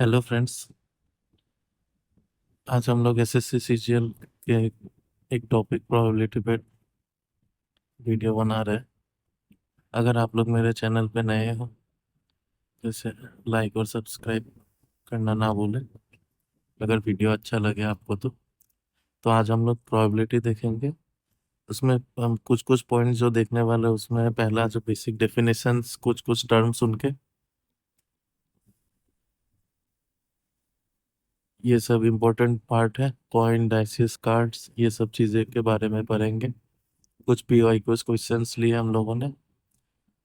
Hello friends. आज हम लोग एसएससी सीजीएल के एक टॉपिक प्रोबेबिलिटी पे वीडियो बना रहे हैं। अगर आप लोग मेरे चैनल पे नए हो तो इसे लाइक और सब्सक्राइब करना ना भूलें। अगर वीडियो अच्छा लगे आपको तो आज हम लोग प्रोबेबिलिटी देखेंगे। उसमें हम कुछ कुछ पॉइंट्स जो देखने वाले हैं, उसमें पहला जो बेसिक डेफिनेशंस, कुछ कुछ टर्म्स उनके, ये सब इम्पोर्टेंट पार्ट है। कॉइन, डाइसिस, कार्ड्स, ये सब चीज़ें के बारे में पढ़ेंगे। कुछ पीवाई क्वेश्चंस लिए हम लोगों ने,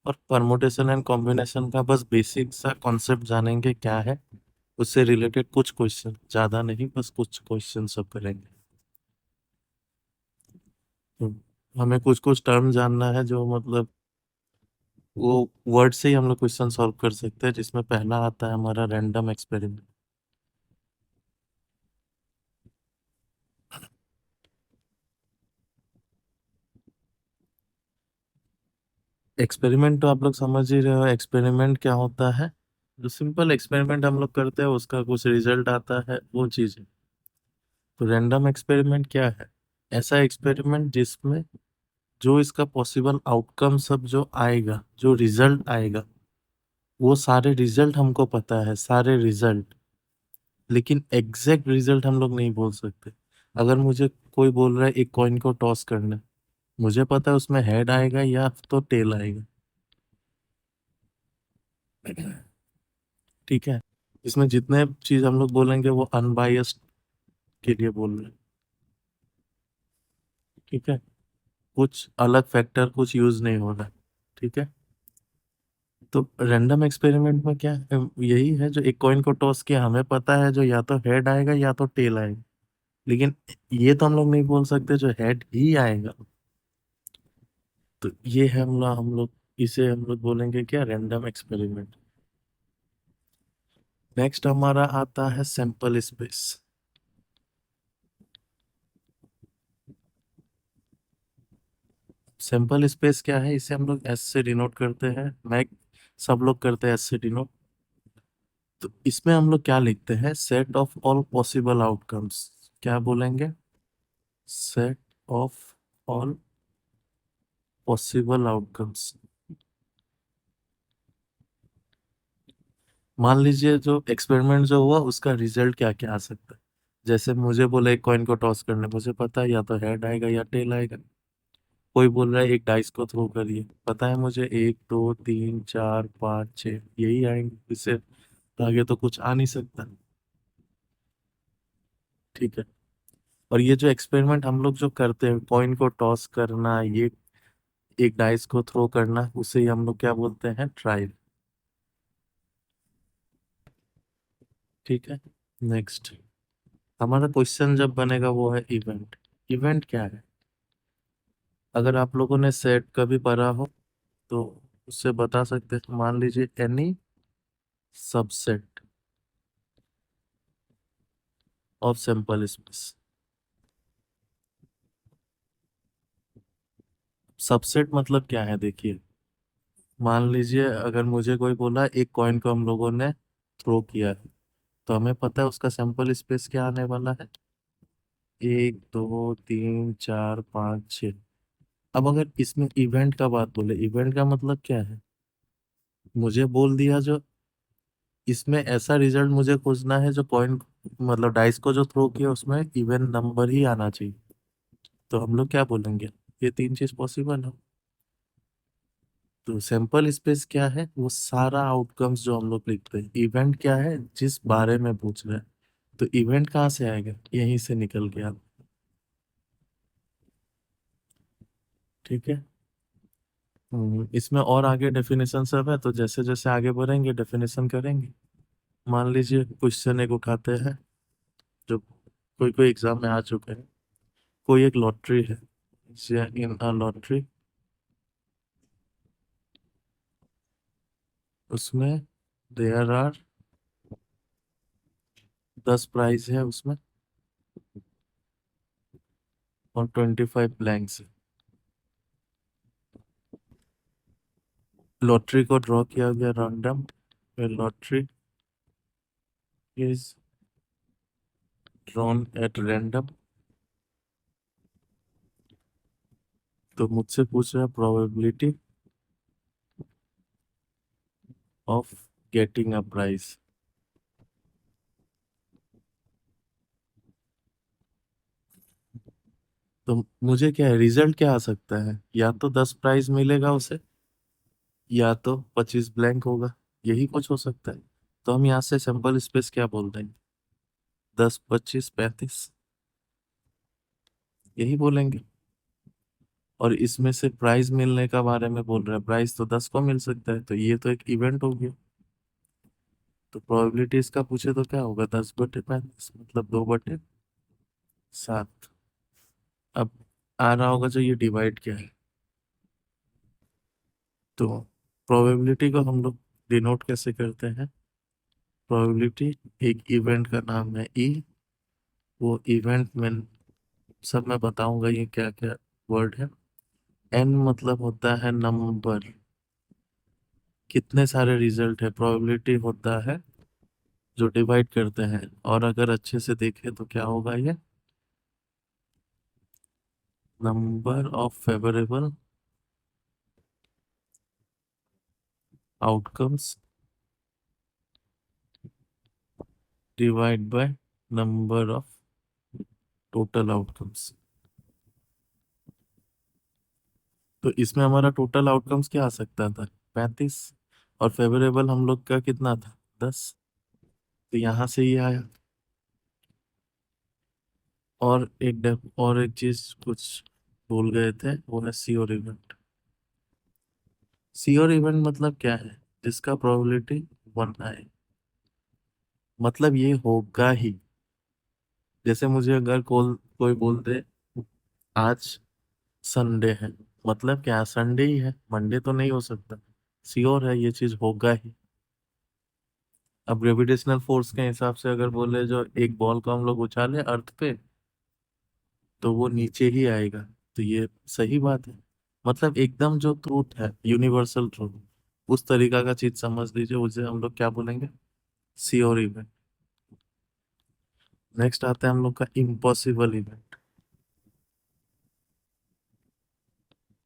और परमुटेशन एंड कॉम्बिनेशन का बस बेसिक सा कॉन्सेप्ट जानेंगे क्या है। उससे रिलेटेड कुछ क्वेश्चन, ज़्यादा नहीं, बस कुछ क्वेश्चन सब करेंगे। तो हमें कुछ कुछ टर्म जानना है जो मतलब वो वर्ड से ही हम लोग क्वेश्चन सॉल्व कर सकते हैं, जिसमें पहला आता है हमारा रैंडम एक्सपेरिमेंट। एक्सपेरिमेंट तो आप लोग समझ ही रहे हो, एक्सपेरिमेंट क्या होता है। जो सिंपल एक्सपेरिमेंट हम लोग करते हैं, उसका कुछ रिजल्ट आता है, वो चीज़ है। तो रैंडम एक्सपेरिमेंट क्या है? ऐसा एक्सपेरिमेंट जिसमें जो इसका पॉसिबल आउटकम सब जो आएगा, जो रिजल्ट आएगा, वो सारे रिजल्ट हमको पता है, सारे रिजल्ट। लेकिन एग्जैक्ट रिजल्ट हम लोग नहीं बोल सकते। अगर मुझे कोई बोल रहा है एक कॉइन को टॉस करना, मुझे पता है उसमें हेड आएगा या तो टेल आएगा। ठीक है। इसमें जितने चीज हम लोग बोलेंगे वो अनबायस्ड के लिए बोल रहे हैं। ठीक है। कुछ अलग फैक्टर कुछ यूज नहीं हो रहा है। ठीक है। तो रैंडम एक्सपेरिमेंट में क्या है? यही है, जो एक कॉइन को टॉस किया, हमें पता है जो या तो हेड आएगा या तो टेल आएगा। लेकिन ये तो हम लोग नहीं बोल सकते जो हेड ही आएगा। तो ये है हम लोग इसे हम लोग बोलेंगे क्या? Random experiment. नेक्स्ट हमारा आता है सैंपल स्पेस। सैंपल स्पेस क्या है? इसे हम लोग एस से डिनोट करते हैं। मैं, सब लोग करते हैं एस से डिनोट। तो इसमें हम लोग क्या लिखते हैं? Set of all possible outcomes. क्या बोलेंगे? Set of all possible outcomes. मान लीजिए जो एक्सपेरिमेंट जो हुआ उसका रिजल्ट क्या क्या आ सकता है। जैसे मुझे बोला एक कॉइन को टॉस करने, मुझे पता है या तो हेड आएगा या टेल आएगा। कोई बोल रहा है एक डाइस को थ्रो करिए, पता है मुझे एक दो तीन चार पाँच छः यही आएंगे, इससे आगे तो कुछ आ नहीं सकता। ठीक है। और ये जो एक्सपेरिमेंट हम लोग जो करते हैं, कॉइन को टॉस करना, ये एक डाइस को थ्रो करना, उसे ही हम लोग क्या बोलते हैं? ट्रायल। ठीक है। नेक्स्ट हमारा क्वेश्चन जब बनेगा वो है इवेंट। इवेंट क्या है? अगर आप लोगों ने सेट कभी पढ़ा हो तो उससे बता सकते हैं। मान लीजिए any subset of sample space. Subset मतलब क्या है? देखिए, मान लीजिए अगर मुझे कोई बोला एक कॉइन को हम लोगों ने थ्रो किया है, तो हमें पता है उसका सैंपल स्पेस क्या आने वाला है? एक दो तीन चार पाँच छः। अब अगर इसमें इवेंट का बात बोले, इवेंट का मतलब क्या है? मुझे बोल दिया जो इसमें ऐसा रिजल्ट मुझे खोजना है जो कॉइन, मतलब डाइस को जो थ्रो किया उसमें इवन नंबर ही आना चाहिए। तो हम लोग क्या बोलेंगे? ये तीन चीज पॉसिबल है। तो सैंपल स्पेस क्या है? वो सारा आउटकम्स जो हम लोग लिखते हैं। इवेंट क्या है? जिस बारे में पूछ रहे हैं। तो इवेंट कहाँ से आएगा? यहीं से निकल गया। ठीक है। इसमें और आगे डेफिनेशन सब है, तो जैसे जैसे आगे बढ़ेंगे डेफिनेशन करेंगे। मान लीजिए क्वेश्चन एक उठाते हैं जो कोई कोई एग्जाम में आ चुके हैं। कोई एक लॉटरी है। इन अ लॉटरी, उसमें देयर आर 10 प्राइज है उसमें, और 25 ब्लैंक्स है। लॉटरी को ड्रॉ किया गया random. Lottery is drawn at random। तो मुझसे पूछ रहा है probability of getting a prize. तो मुझे क्या है, रिजल्ट क्या आ सकता है, या तो 10 प्राइज मिलेगा उसे, या तो 25 ब्लैंक होगा, यही कुछ हो सकता है। तो हम यहाँ से सैंपल स्पेस क्या बोल देंगे, 10, 25, 35, यही बोलेंगे। और इसमें से प्राइज मिलने का बारे में बोल रहा है, प्राइज तो 10 को मिल सकता है, तो ये तो एक इवेंट हो गया। तो प्रोबेबिलिटी इसका पूछे तो क्या होगा, 10/35 मतलब 2/7। अब आ रहा होगा जो ये डिवाइड क्या है। तो प्रोबेबिलिटी को हम लोग डिनोट कैसे करते हैं, प्रोबेबिलिटी एक इवेंट का नाम है ई। वो इवेंट में सब मैं बताऊंगा ये क्या क्या वर्ड है। एन मतलब होता है नंबर, कितने सारे रिजल्ट है, प्रोबेबिलिटी होता है जो डिवाइड करते हैं। और अगर अच्छे से देखें तो क्या होगा ये, number of favourable outcomes divide by number of total outcomes. तो इसमें हमारा टोटल आउटकम्स क्या आ सकता था, 35, और फेवरेबल हम लोग का कितना था, 10। तो यहाँ से ये आया। और एक चीज कुछ भूल गए थे, वो है सी और इवेंट। सी और इवेंट मतलब क्या है, जिसका प्रोबेबिलिटी 1 आए, मतलब ये होगा ही। जैसे मुझे अगर कोई बोल दे आज संडे है, मतलब क्या, संडे ही है, मंडे तो नहीं हो सकता। श्योर है ये चीज होगा ही। अब ग्रेविटेशनल फोर्स के हिसाब से अगर बोले जो एक बॉल को हम लोग उछाले अर्थ पे, तो वो नीचे ही आएगा। तो ये सही बात है। मतलब एकदम जो ट्रूथ है, यूनिवर्सल ट्रूथ, उस तरीका का चीज समझ लीजिए, उसे हम लोग क्या बोलेंगे, श्योर इवेंट। नेक्स्ट आता है हम लोग का इम्पॉसिबल इवेंट।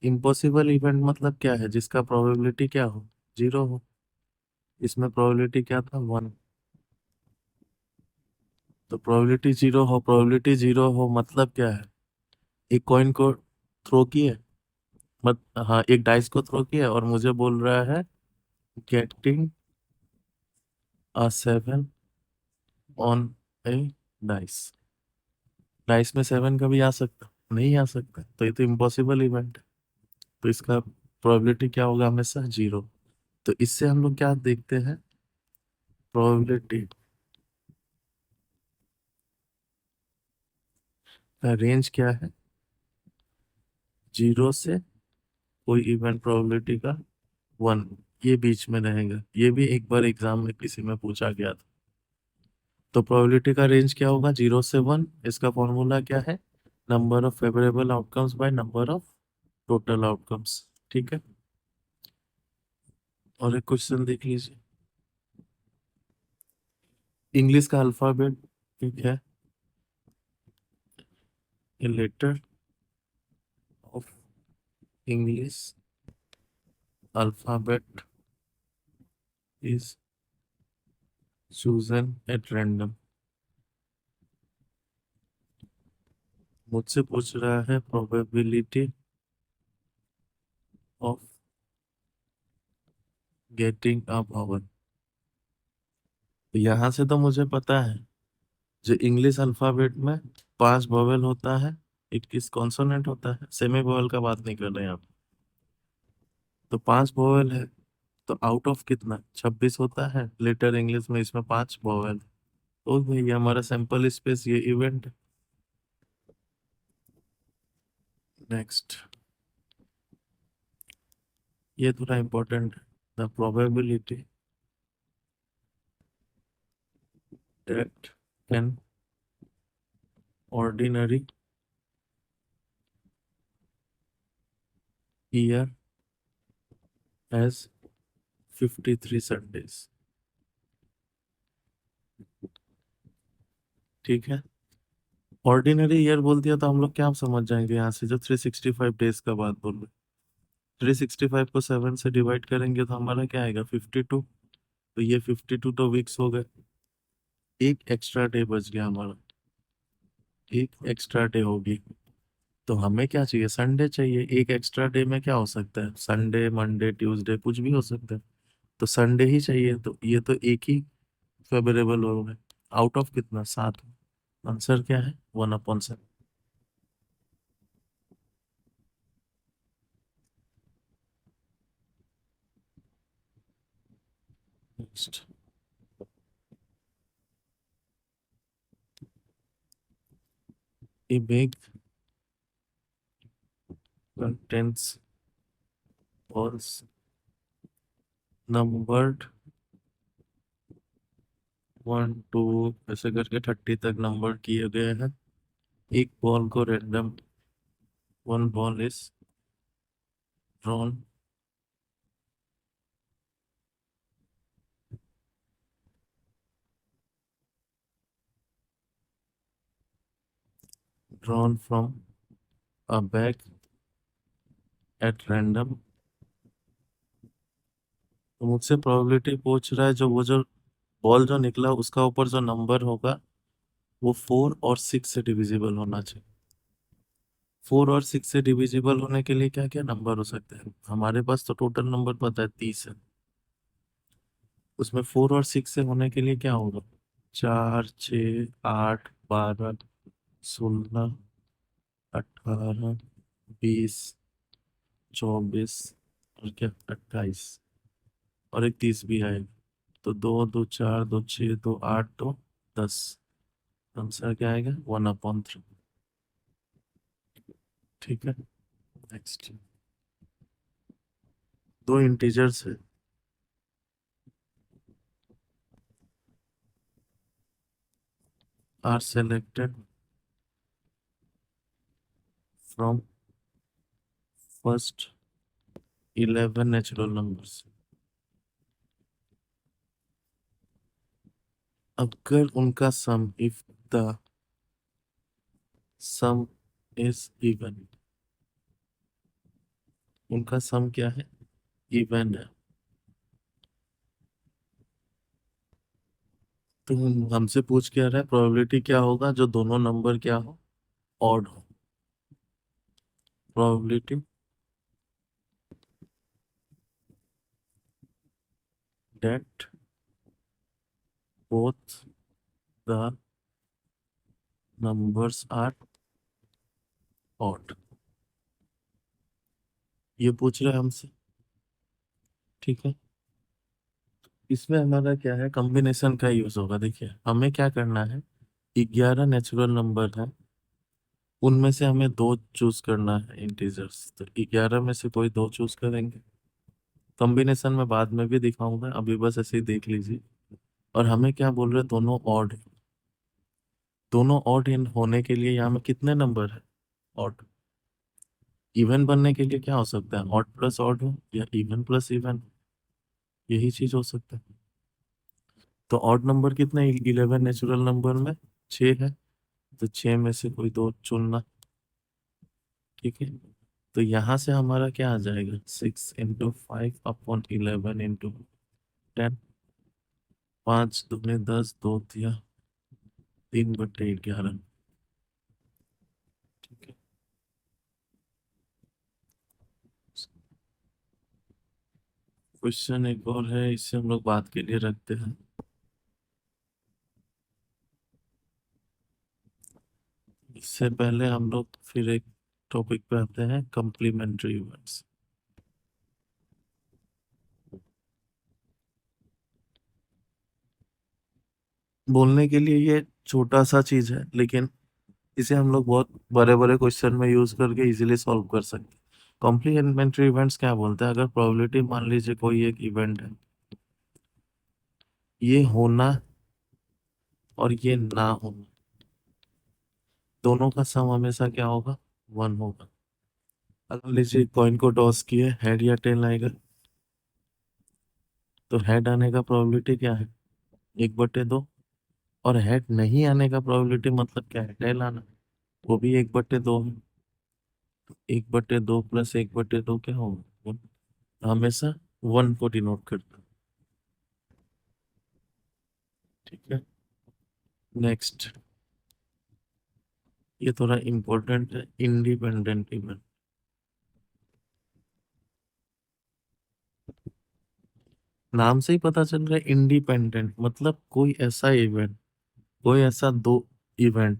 इम्पॉसिबल इवेंट मतलब क्या है, जिसका प्रोबेबिलिटी क्या हो, 0 हो। इसमें प्रोबेबिलिटी क्या था, 1। तो प्रोबेबिलिटी 0 हो मतलब क्या है, एक कॉइन को थ्रो किए, मत हाँ एक डाइस को थ्रो किया और मुझे बोल रहा है getting a 7 on A dice. Dice में 7 कभी आ सकता, नहीं आ सकता, तो ये तो इम्पॉसिबल इवेंट है। तो इसका प्रोबेबिलिटी क्या होगा, हमेशा 0। तो इससे हम लोग क्या देखते हैं, प्रोबेबिलिटी का रेंज क्या है, 0 से कोई इवेंट प्रोबेबिलिटी का 1, ये बीच में रहेगा। ये भी एक बार एग्जाम में किसी में पूछा गया था। तो प्रोबेबिलिटी का रेंज क्या होगा, 0 से 1। इसका फॉर्मूला क्या है, number of favourable outcomes by number of total outcomes. ठीक है। और एक क्वेश्चन देख लीजिए, इंग्लिश का अल्फाबेट ठीक है, a letter of English alphabet is chosen at random. मुझसे पूछ रहा है probability of getting a vowel। तो यहाँ से तो मुझे पता है, जो इंग्लिश अल्फाबेट में 5 वोवेल होता है, 21 कॉन्सोनेंट होता है, सेमी वोवेल का बात नहीं कर रहे हैं आप। तो 5 वोवेल है, तो आउट ऑफ कितना, 26 होता है लेटर इंग्लिश में, इसमें 5 वोवेल। तो भाई ये हमारा सैंपल स्पेस, ये इवेंट। नेक्स्ट, ये थोड़ा इंपॉर्टेंट है, the probability that an ordinary year has 53 Sundays. ठीक है। ऑर्डिनरी ईयर बोल दिया तो हम लोग क्या समझ जाएंगे यहाँ से, जो 365 डेज का बात बोल रहे, 365 को 7 से डिवाइड करेंगे तो हमारा क्या आएगा, 52। तो ये 52 तो वीक्स हो गए, एक एक्स्ट्रा डे बच गया हमारा, एक एक्स्ट्रा डे होगी। तो हमें क्या चाहिए, संडे चाहिए। एक एक्स्ट्रा डे में क्या हो सकता है, संडे मंडे ट्यूसडे कुछ भी हो सकता है, तो संडे ही चाहिए। तो ये तो एक ही फेवरेबल हो गए, आउट ऑफ कितना, 7। आंसर क्या है, 1/7। Next, a big contains balls numbered 1 2 ऐसे करके 30 तक नंबर किए गए हैं। एक बॉल को random, one ball is drawn, drawn from a bag at random. तो मुझसे प्रोबेबिलिटी पूछ रहा है, जो वो जो बॉल जो निकला उसका ऊपर जो नंबर होगा वो 4 और 6 से डिविजिबल होना चाहिए। 4 और 6 से डिविजिबल होने के लिए क्या क्या नंबर हो सकते हैं, हमारे पास तो टोटल नंबर पता है 30 है, उसमें 4 और 6 से होने के लिए क्या होगा, 4 6 8 12 16 18 20 24 और क्या 28, और एक 30 भी है। तो 2 2 4 2 6 2 8 2 10। आंसर क्या आएगा, 1/3। ठीक है। नेक्स्ट, दो इंटीजर्स है, are selected from first 11 natural numbers. अगर उनका sum, if the sum is even, उनका सम क्या है, इवन है। तो हमसे पूछ क्या रहा है, प्रोबेबिलिटी क्या होगा जो दोनों नंबर क्या हो, ऑड हो। Probability that both the numbers are odd, ये पूछ रहे हैं हमसे। ठीक है। इसमें हमारा क्या है, कॉम्बिनेशन का यूज होगा। देखिए हमें क्या करना है, 11 नेचुरल नंबर है, उनमें से हमें दो चूज करना है इंटीजर्स, तो 11 में से कोई दो चूज करेंगे। कॉम्बिनेशन में बाद में भी दिखाऊंगा, अभी बस ऐसे ही देख लीजिए। और हमें क्या बोल रहे हैं, दोनों ऑड, दोनों ऑड इन होने के लिए यहाँ में कितने नंबर है, ऑड। इवन बनने के लिए क्या हो सकता है, ऑड प्लस ऑड हो या इवन प्लस इवन, यही चीज हो सकता है। तो ऑड नंबर कितने, 11 नेचुरल नंबर में 6 है, तो 6 में से कोई दो चुनना। ठीक है। तो यहाँ से हमारा क्या आ जाएगा, 6 × 5/11 × 10, 5 दूनी 10, 2 × 3 = 11। ठीक है। क्वेश्चन एक और है, इससे हम लोग बात के लिए रखते हैं। इससे पहले हम लोग फिर एक टॉपिक पे आते हैं, कम्प्लीमेंट्री इवेंट्स। बोलने के लिए ये छोटा सा चीज है, लेकिन इसे हम लोग बहुत बड़े बड़े क्वेश्चन में यूज करके इजीली सॉल्व कर सकते हैं। कॉम्प्लीमेंट्री इवेंट्स क्या बोलते हैं, अगर प्रोबेबिलिटी मान लीजिए कोई एक इवेंट है, ये होना और ये ना होना, दोनों का सम हमेशा क्या होगा, 1 होगा। अगर लीजिए कॉइन को टॉस किए, हेड या टेल आएगा, तो हेड आने का प्रोबेबिलिटी क्या है, 1/2। और हेड नहीं आने का प्रोबेबिलिटी मतलब क्या है, टेल आना, वो भी 1/2 है। 1/2 प्लस 1/2 क्या होगा, हमेशा 1 को डिनोट करता है। ठीक है। नेक्स्ट, ये थोड़ा इंपॉर्टेंट है, इंडिपेंडेंट इवेंट। नाम से ही पता चल रहा है इंडिपेंडेंट, मतलब कोई ऐसा इवेंट, कोई ऐसा दो इवेंट,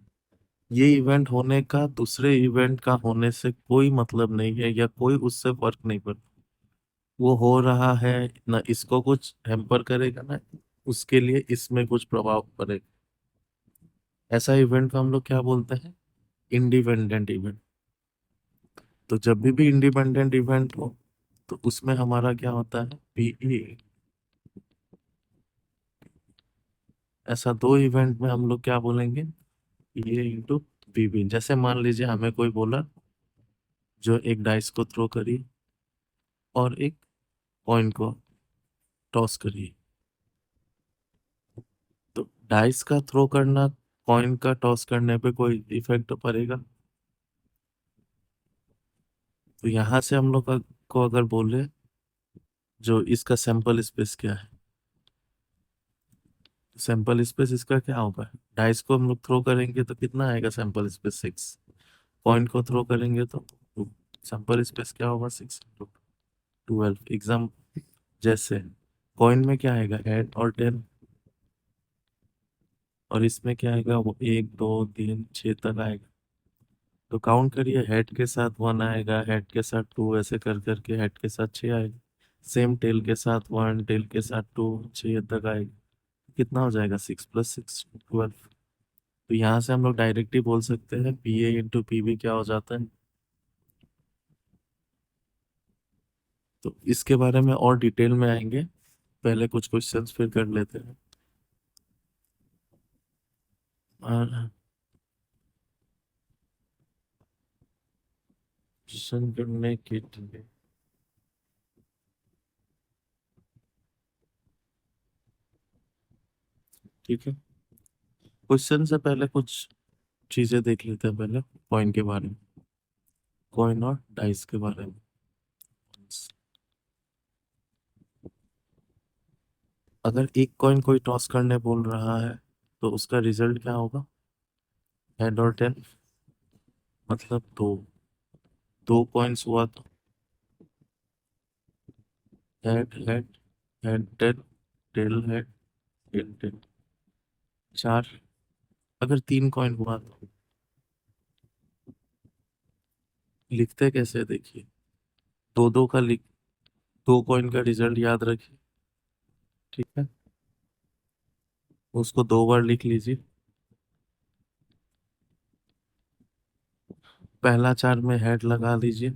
ये इवेंट होने का दूसरे इवेंट का होने से कोई मतलब नहीं है, या कोई उससे फर्क नहीं पड़ता। वो हो रहा है ना, इसको कुछ हैम्पर करेगा ना उसके लिए इसमें कुछ प्रभाव पड़ेगा। ऐसा इवेंट को हम लोग क्या बोलते हैं, इंडिपेंडेंट इवेंट। तो जब भी इंडिपेंडेंट इवेंट हो तो उसमें हमारा क्या होता है, पीई। ऐसा दो इवेंट में हम लोग क्या बोलेंगे, ये इंटू पीबी। जैसे मान लीजिए हमें कोई बोला जो एक डाइस को थ्रो करिए और एक कॉइन को टॉस करिए। तो डाइस का थ्रो करना कॉइन का टॉस करने पे कोई इफेक्ट पड़ेगा। तो यहाँ से हम लोग को अगर बोले जो इसका सैंपल स्पेस क्या है, सैंपल स्पेस इसका क्या होगा, डाइस को हम लोग थ्रो करेंगे तो कितना आएगा सैंपल स्पेस 6, कॉइन को थ्रो करेंगे तो 2, सैंपल स्पेस क्या होगा 6 × 2 12। एग्जाम जैसे कॉइन में क्या आएगा, 8 और 10, और इसमें क्या आएगा, वो 1 2 3 6 तक आएगा। तो काउंट करिए, हेड के साथ 1 आएगा, हेड के साथ 2, ऐसे कर करके हेड के साथ 6 आएगा। सेम टेल के साथ 1, टेल के साथ 2, 6 तक आएगा। कितना हो जाएगा, 6 + 6 12। तो यहाँ से हम लोग डायरेक्टली बोल सकते हैं P A into P B क्या हो जाता है। तो इसके बारे में और डिटेल में आएंगे, पहले कुछ क्वेश्चंस फिर कर लेते हैं। क्वेश्चन करने के लिए, ठीक है, क्वेश्चन से पहले कुछ चीजें देख लेते हैं, पहले कॉइन के बारे में, कॉइन और डाइस के बारे में। अगर एक कॉइन कोई टॉस करने बोल रहा है तो उसका रिजल्ट क्या होगा, हेड और टेल, मतलब दो, दो कॉइन्स हुआ तो head head, head tail, tail head, tail tail. 4, अगर 3 कॉइन हुआ तो लिखते कैसे, देखिए, दो दो का लिख, 2 कॉइन का रिजल्ट याद रखिए। ठीक है, उसको 2 बार लिख लीजिए। पहला 4 में हेड लगा लीजिए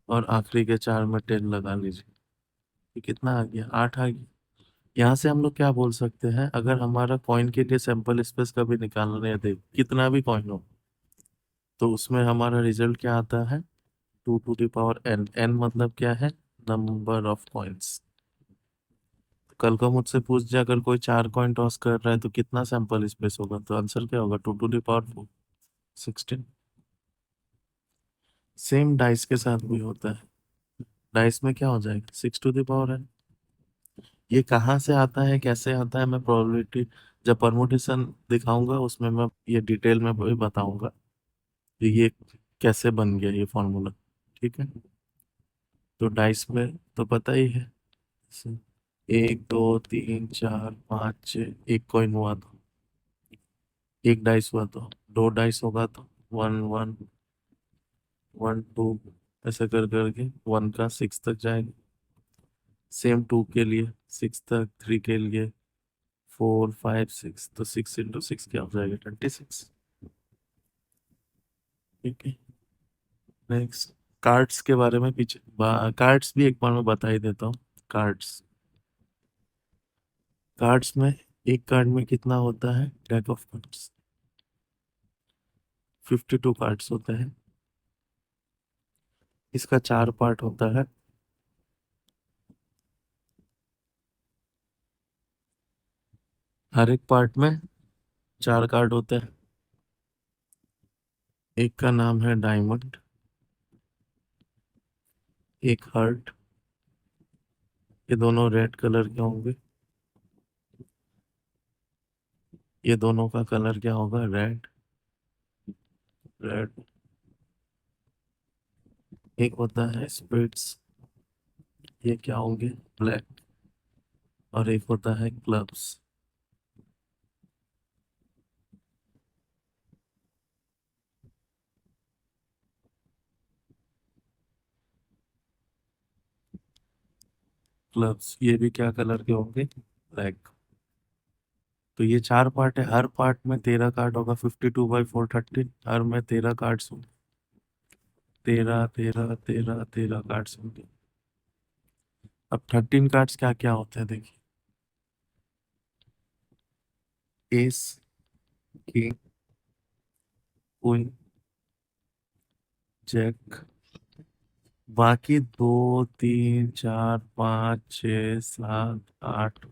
और आखिरी के 4 में टेल लगा लीजिए। ये कितना आ गया, 8 आ गया। यहाँ से हम लोग क्या बोल सकते हैं, अगर हमारा कॉइन के लिए सैंपल स्पेस कभी निकालने दे, कितना भी कॉइन हो, तो उसमें हमारा रिजल्ट क्या आता है, 2 to the power n। n मतलब क्या है, नंबर ऑफ कॉइन्स। कल को मुझसे पूछ जाए अगर कोई 4 कॉइन टॉस कर रहा है तो कितना सैंपल स्पेस होगा, तो आंसर क्या होगा, 2 to the power 4, 16। Same dice के साथ भी होता है, डाइस में क्या हो जाएगा, 6 टू द पावर n। ये कहाँ से आता है, कैसे आता है, मैं प्रोबेबिलिटी जब परमुटेशन दिखाऊंगा उसमें मैं ये डिटेल में भी बताऊंगा कि ये कैसे बन गया ये फॉर्मूला। ठीक है, तो डाइस में तो पता ही है, 1 2 3 4 5 6, एक कॉइन हुआ तो, एक डाइस हुआ तो, 2 डाइस होगा तो 1 1 1 2, ऐसे कर करके 1 का 6 तक जाएगा। सेम 2 के लिए 6 तक, 3 के लिए 4 5 6, तो 6 × 6 क्या हो जाएगा, 26। ठीक है, नेक्स्ट, कार्ड्स के बारे में पीछे कार्ड्स भी एक बार मैं बता ही देता हूँ। कार्ड्स, कार्ड्स में एक कार्ड में कितना होता है, डेक ऑफ कार्ड्स 52 कार्ड्स होते हैं। इसका 4 पार्ट होता है। हर एक पार्ट में 4 कार्ड होते हैं। एक का नाम है डायमंड, एक हार्ट। ये दोनों रेड कलर के होंगे। ये दोनों का कलर क्या होगा? रेड। रेड। एक होता है स्पिरिट्स, ये क्या होंगे? ब्लैक। और एक होता है क्लब्स। क्लब्स ये भी क्या कलर के होंगे? ब्लैक। तो ये 4 पार्ट है, हर पार्ट में 13 कार्ड होगा। 52/4 13, हर में 13 कार्ड्स होंगे। 13 13 13 13 कार्ड्स होंगे। अब 13 कार्ड्स क्या क्या होते हैं देखिए। Ace, king, queen, jack. बाकी 2 3 4 5 6 7 8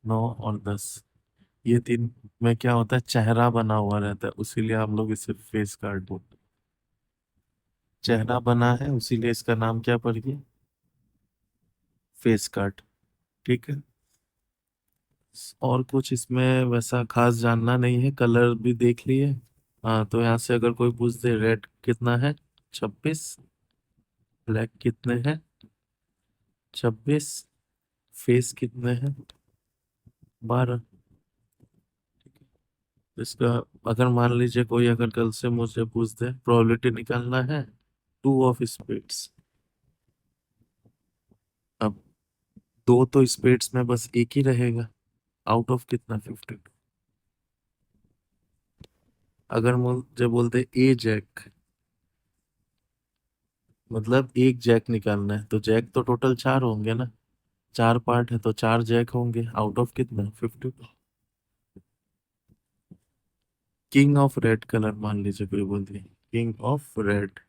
9 और 10, ये तीन में क्या होता है? चेहरा बना हुआ रहता है, उसीलिए हम लोग इसे फेस कार्ड बोलते हैं। चेहरा बना है उसीलिए इसका नाम क्या पड़ गया? Face card. ठीक है। और कुछ इसमें वैसा खास जानना नहीं है, कलर भी देख लिए। हाँ, तो यहाँ से अगर कोई पूछ दे रेड कितना है? 26। ब्लैक कितने हैं? 26। फेस कितने हैं? 12। इसका अगर मान लीजिए कोई अगर कल से मुझे पूछ दे प्रोबेबिलिटी निकालना है 2 ऑफ स्पेड्स। अब दो तो स्पेड्स में बस एक ही रहेगा, आउट ऑफ कितना? 52। अगर मुझे बोलते ए जैक, मतलब एक जैक निकालना है, तो जैक तो टोटल 4 होंगे ना। 4 पार्ट है तो 4 जैक होंगे, आउट ऑफ कितना? 52। किंग ऑफ रेड कलर मान लीजिए कोई बोल दिए, किंग ऑफ रेड,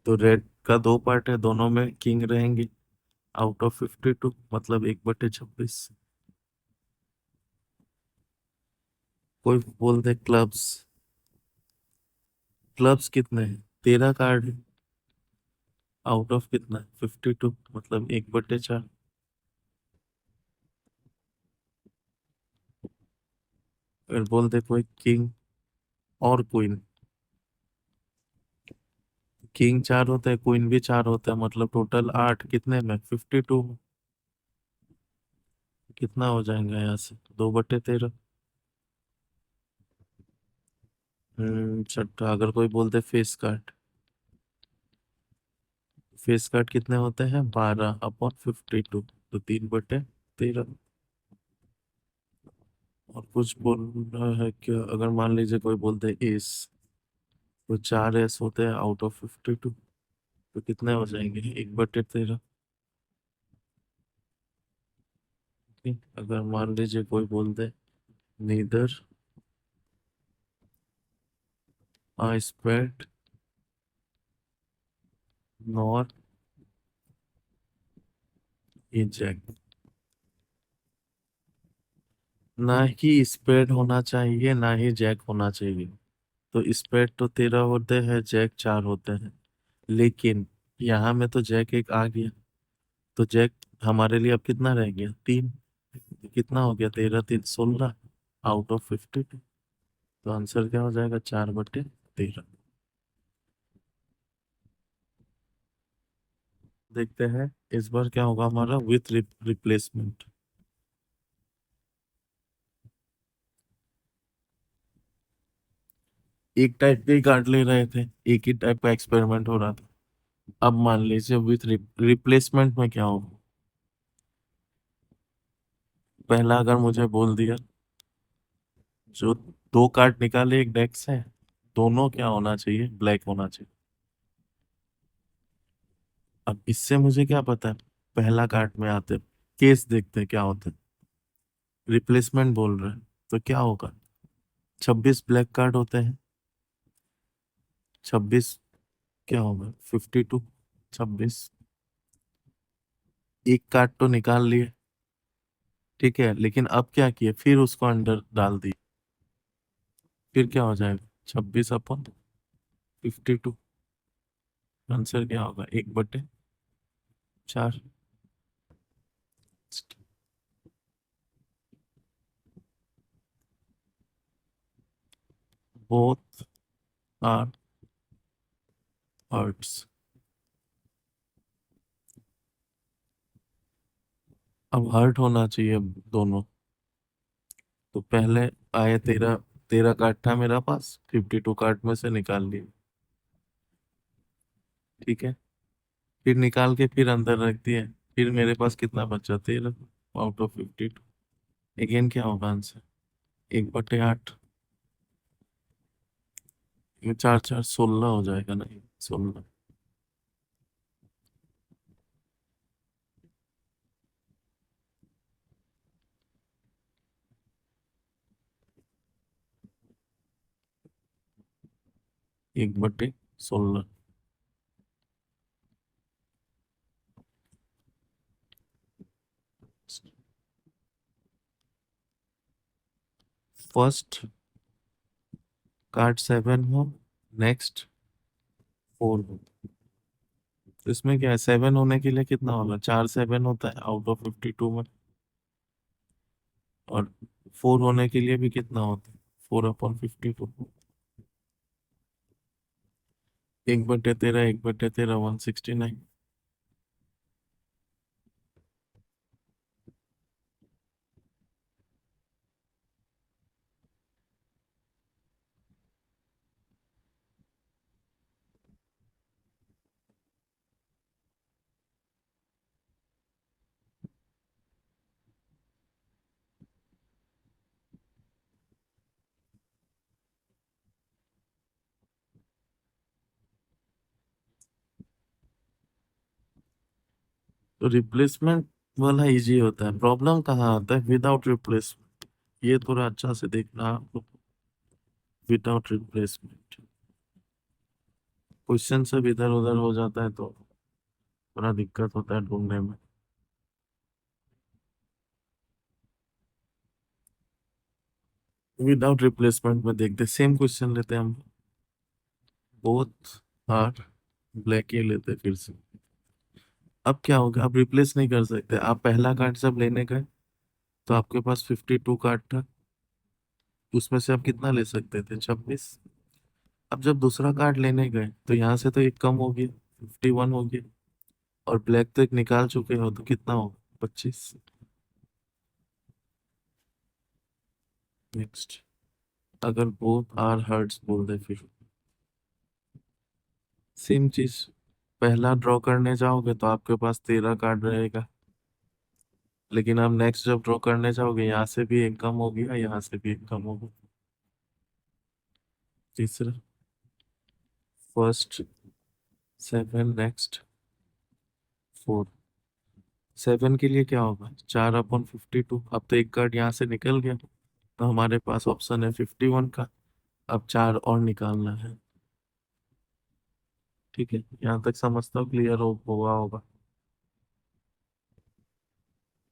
तो रेड का 2 पार्ट है, दोनों में किंग रहेंगे। आउट ऑफ 52 मतलब 1/26। कोई बोल दे क्लब्स, क्लब्स कितने हैं? 13 कार्ड है, आउट ऑफ कितना? 52 मतलब 1/4। फिर बोल दे कोई किंग और क्वीन, किंग 4 होता है, क्वीन भी 4 होता है, मतलब टोटल 8, कितने में? 52। कितना हो जाएगा यहाँ से? 2/13। छठा अगर कोई बोलते फेस कार्ड, फेस कार्ड कितने होते हैं? 12/52, तो 3/13। और कुछ बोलना है क्या? अगर मान लीजिए कोई बोलते एस, तो 4 एस होते हैं आउट ऑफ 52, तो कितने हो जाएंगे? 1/13। ठीक, अगर मान लीजिए कोई बोल दे neither I spade nor a jack, ना ही स्पेड होना चाहिए ना ही जैक होना चाहिए। तो स्पेड तो 13 होते हैं, जैक 4 होते हैं, लेकिन यहाँ में तो जैक एक आ गया, तो जैक हमारे लिए अब कितना रह गया? 3। कितना हो गया? 13 3 16, आउट ऑफ 52। तो आंसर क्या हो जाएगा? 4/13। देखते हैं इस बार क्या होगा हमारा विथ रिप्लेसमेंट। एक टाइप के ही कार्ड ले रहे थे, एक ही टाइप का एक्सपेरिमेंट हो रहा था। अब मान लीजिए विथ रिप्लेसमेंट में क्या होगा। पहला अगर मुझे बोल दिया जो 2 कार्ड निकाले एक डेक से, दोनों क्या होना चाहिए? ब्लैक होना चाहिए। अब इससे मुझे क्या पता है? पहला कार्ड में आते केस देखते हैं क्या होता है। रिप्लेसमेंट बोल रहे हैं तो क्या होगा? 26 ब्लैक कार्ड होते हैं। 26 क्या होगा? 52। 26, एक कार्ड तो निकाल लिए। ठीक है, लेकिन अब क्या किए, फिर उसको अंडर डाल दी, फिर क्या हो जाएगा, 26/52। आंसर क्या होगा, 1/4। Both are hearts. अब हर्ट होना चाहिए दोनों। तो पहले आए 13, 13 कार्ड था मेरा पास, 52 कार्ड में से निकाल लिए। ठीक है, फिर निकाल के फिर अंदर रख दिए। फिर मेरे पास कितना बचा, 13 आउट ऑफ 52। अगेन क्या होगा आंसर, 1/8। ये 4 4 16 हो जाएगा, नहीं 16। 1/16। फर्स्ट कार्ड 7 हो, नेक्स्ट 4 हो। तो इसमें क्या है, 7 होने के लिए कितना होगा, 4 7 होता है आउट ऑफ 52 में। और 4 होने के लिए भी कितना होता है, 4/52। 1/13, 1/13, 169। तो रिप्लेसमेंट वाला इजी होता है, प्रॉब्लम कहाँ आता है, विदाउट रिप्लेसमेंट। ये थोड़ा अच्छा से देखना आप लोग, विदाउट रिप्लेसमेंट क्वेश्चन सब इधर उधर हो जाता है, तो थोड़ा दिक्कत होता है ढूंढने में। विदाउट रिप्लेसमेंट में देखते, सेम क्वेश्चन लेते हैं हम, बोथ आर ब्लैक, ये लेते हैं फिर से। अब क्या होगा, आप रिप्लेस नहीं कर सकते। आप पहला कार्ड जब लेने गए तो आपके पास 52 कार्ड था, उसमें से आप कितना ले सकते थे, 26। अब जब दूसरा कार्ड लेने गए तो यहाँ से तो एक कम हो गया, 51 हो गया। और ब्लैक तो एक निकाल चुके हो, तो कितना होगा, 25। नेक्स्ट, अगर बोथ आर हर्ट्स बोल दे, फिर सेम चीज, पहला ड्रॉ करने जाओगे तो आपके पास 13 कार्ड रहेगा। लेकिन आप नेक्स्ट जब ड्रॉ करने जाओगे, यहाँ से भी एक कम हो गया, यहाँ से भी एक कम हो गया। तीसरा, फर्स्ट 7, नेक्स्ट 4। 7 के लिए क्या होगा, 4/52। अब तो एक कार्ड यहाँ से निकल गया, तो हमारे पास ऑप्शन है 51 का। अब 4 और निकालना है। ठीक है, यहाँ तक समझता हूँ क्लियर हो हुआ होगा।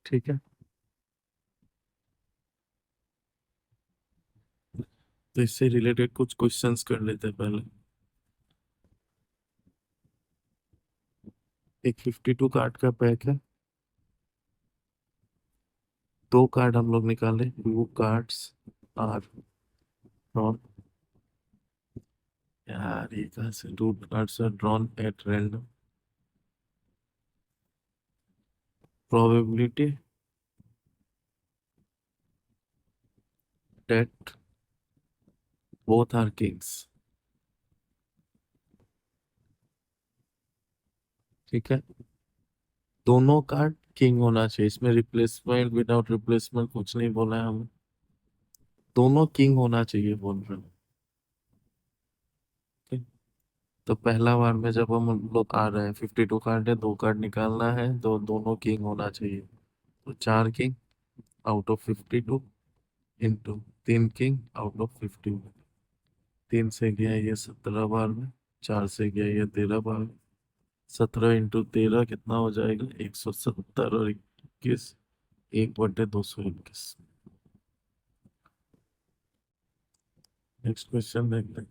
ठीक है, तो इससे रिलेटेड कुछ क्वेश्चंस कर लेते हैं पहले। एक 52 कार्ड का पैक है, दो कार्ड हम लोग निकाले, टू कार्ड्स आर ड्रॉन। यार ये कहाँ से, two cards are drawn at random, probability that both are kings. ठीक है, दोनों कार्ड किंग होना चाहिए, इसमें रिप्लेसमेंट विदाउट रिप्लेसमेंट कुछ नहीं बोला है हमें, दोनों किंग होना चाहिए बोल रहे हैं। ठीक? तो पहला बार में जब हम लोग आ रहे हैं, 52 कार्ड है, दो कार्ड निकालना है, दोनों किंग होना चाहिए। तो 4 king out of 52 into 3 king out of 50। 3 से गया ये 17 बार में, 4 से गया ये 13 बार में। 17 इंटू 13 कितना हो जाएगा, 170, और 21 1/221। नेक्स्ट क्वेश्चन देखते हैं।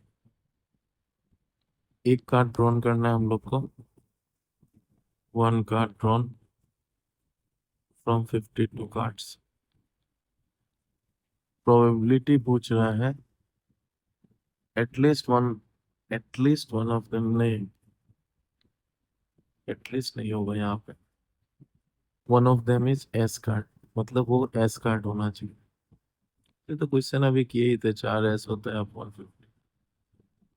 एक कार्ड ड्रॉन करना है हम लोग को। One card drawn from 52 cards. Probability पूछ रहा है at least one, at least one of them नहीं, एटलीस्ट नहीं होगा यहाँ पे। One of them is S card, मतलब वो एस कार्ड होना चाहिए। ये तो क्वेश्चन अभी किए ही थे, 4 एस होता है आप 150,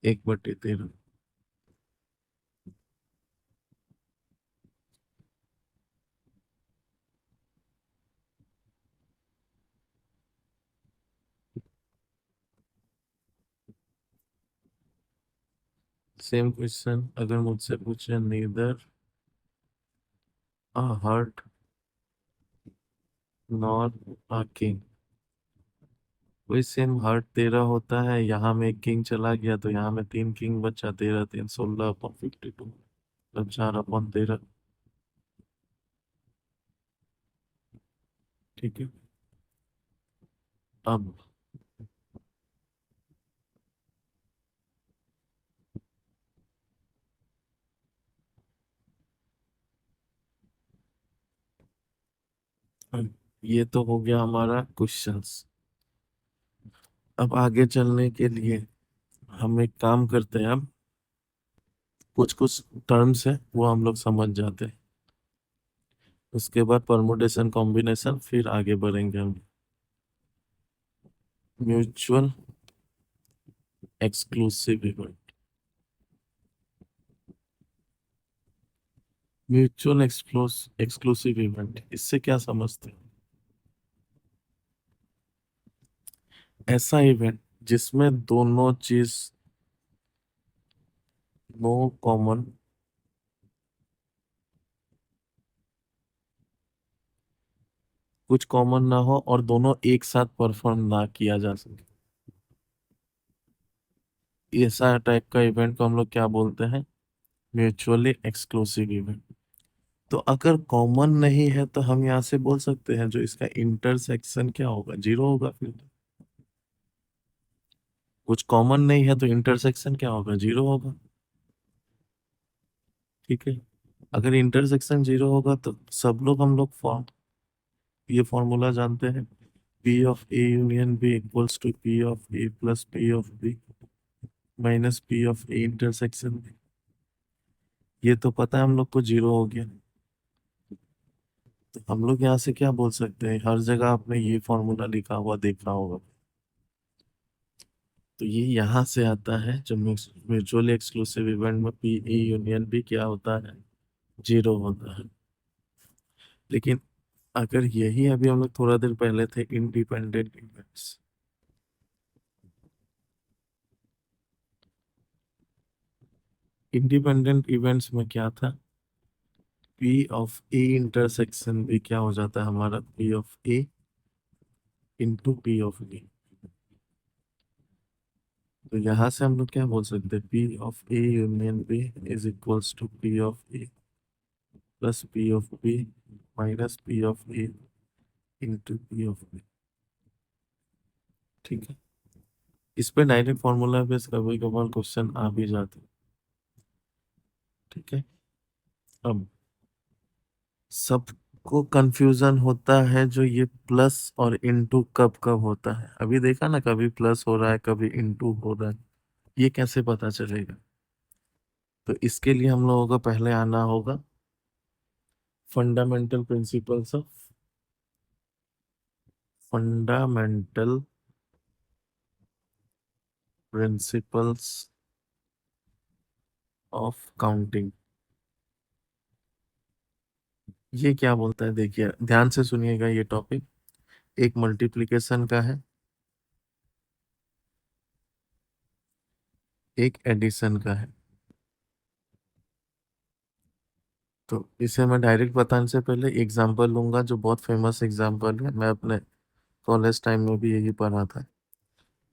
1/13। सेम क्वेश्चन अगर मुझसे पूछे, neither a heart nor a king. वही सेम, हर्ट 13 होता है, यहाँ में एक किंग चला गया तो यहाँ में 3 किंग बचा, 13 3 16/52, मतलब 4/13। ठीक है। अब ये तो हो गया हमारा क्वेश्चंस। अब आगे चलने के लिए हम एक काम करते हैं। अब कुछ कुछ टर्म्स है वो हम लोग समझ जाते हैं, उसके बाद परमुटेशन कॉम्बिनेशन, फिर आगे बढ़ेंगे हम। Mutual exclusive event. Mutual exclusive event, इससे क्या समझते हैं? ऐसा इवेंट जिसमें दोनों चीज नो कॉमन, कुछ कॉमन ना हो और दोनों एक साथ परफॉर्म ना किया जा सके, ऐसा टाइप का इवेंट को हम लोग क्या बोलते हैं? Mutually exclusive event. तो अगर कॉमन नहीं है तो हम यहाँ से बोल सकते हैं जो इसका इंटरसेक्शन क्या होगा, 0 होगा फिर तो। कुछ कॉमन नहीं है तो इंटरसेक्शन क्या होगा, 0 होगा। ठीक है। अगर इंटरसेक्शन 0 होगा तो सब लोग हम लोग ये फॉर्मूला जानते हैं, P of A union B equals to P of A plus P of B minus P of A intersection B. ये तो पता है हम लोग को, 0 हो गया। तो हम लोग यहाँ से क्या बोल सकते हैं, हर जगह आपने ये फॉर्मूला लिखा हुआ देखा होगा। तो ये यहाँ से आता है, जो म्यूचुअली एक्सक्लूसिव इवेंट में पी ए यूनियन भी क्या होता है, 0 होता है। लेकिन अगर यही अभी हम लोग थोड़ा देर पहले थे इंडिपेंडेंट इवेंट्स, इंडिपेंडेंट इवेंट्स में क्या था, पी ऑफ ए इंटरसेक्शन भी क्या हो जाता है हमारा, P of A into P of B. तो यहाँ से हम लोग क्या बोल सकते हैं, P of A union B is equals to P of A plus P of B minus P of A into P of B. ठीक है। इस पे डायरेक्ट फॉर्मूला बेस कभी कभार क्वेश्चन आ भी जाते हैं। ठीक है। अब सबको कंफ्यूजन होता है जो ये प्लस और इनटू कब कब होता है, अभी देखा ना, कभी प्लस हो रहा है कभी इनटू हो रहा है, ये कैसे पता चलेगा? तो इसके लिए हम लोगों को पहले आना होगा fundamental principles of, fundamental principles of counting. ये क्या बोलता है, देखिए ध्यान से सुनिएगा, ये टॉपिक एक मल्टीप्लिकेशन का है, एक एडिशन का है। तो इसे मैं डायरेक्ट बताने से पहले एग्जांपल लूंगा जो बहुत फेमस एग्जांपल है, मैं अपने कॉलेज टाइम में भी यही पढ़ा था।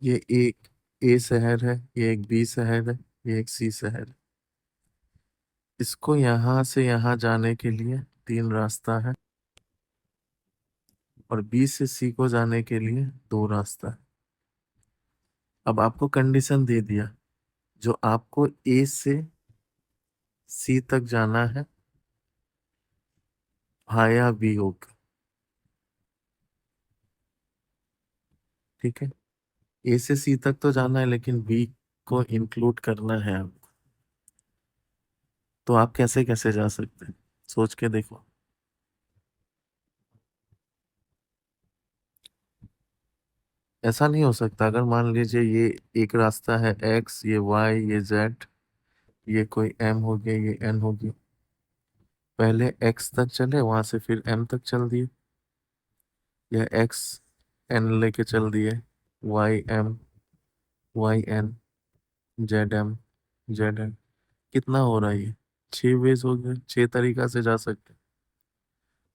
ये एक ए शहर है, ये एक बी शहर है, ये एक सी शहर है। इसको यहाँ से यहाँ जाने के लिए 3 रास्ता है। और बी से सी को जाने के लिए दो रास्ता है। अब आपको कंडीशन दे दिया, जो आपको ए से सी तक जाना है भाया बी होगा। ठीक है, ए से सी तक तो जाना है लेकिन बी को इंक्लूड करना है आपको। तो आप कैसे कैसे जा सकते हैं, सोच के देखो। ऐसा नहीं हो सकता। अगर मान लीजिए ये एक रास्ता है एक्स, ये वाई, ये जेड, ये कोई एम हो गया, ये एन हो गया। पहले एक्स तक चले, वहां से फिर एम तक चल दिए, या एक्स एन लेके चल दिए, Y M, Y N, Z M, Z N. कितना हो रहा है ये? 6 वेज हो गए, 6 तरीका से जा सकते हैं।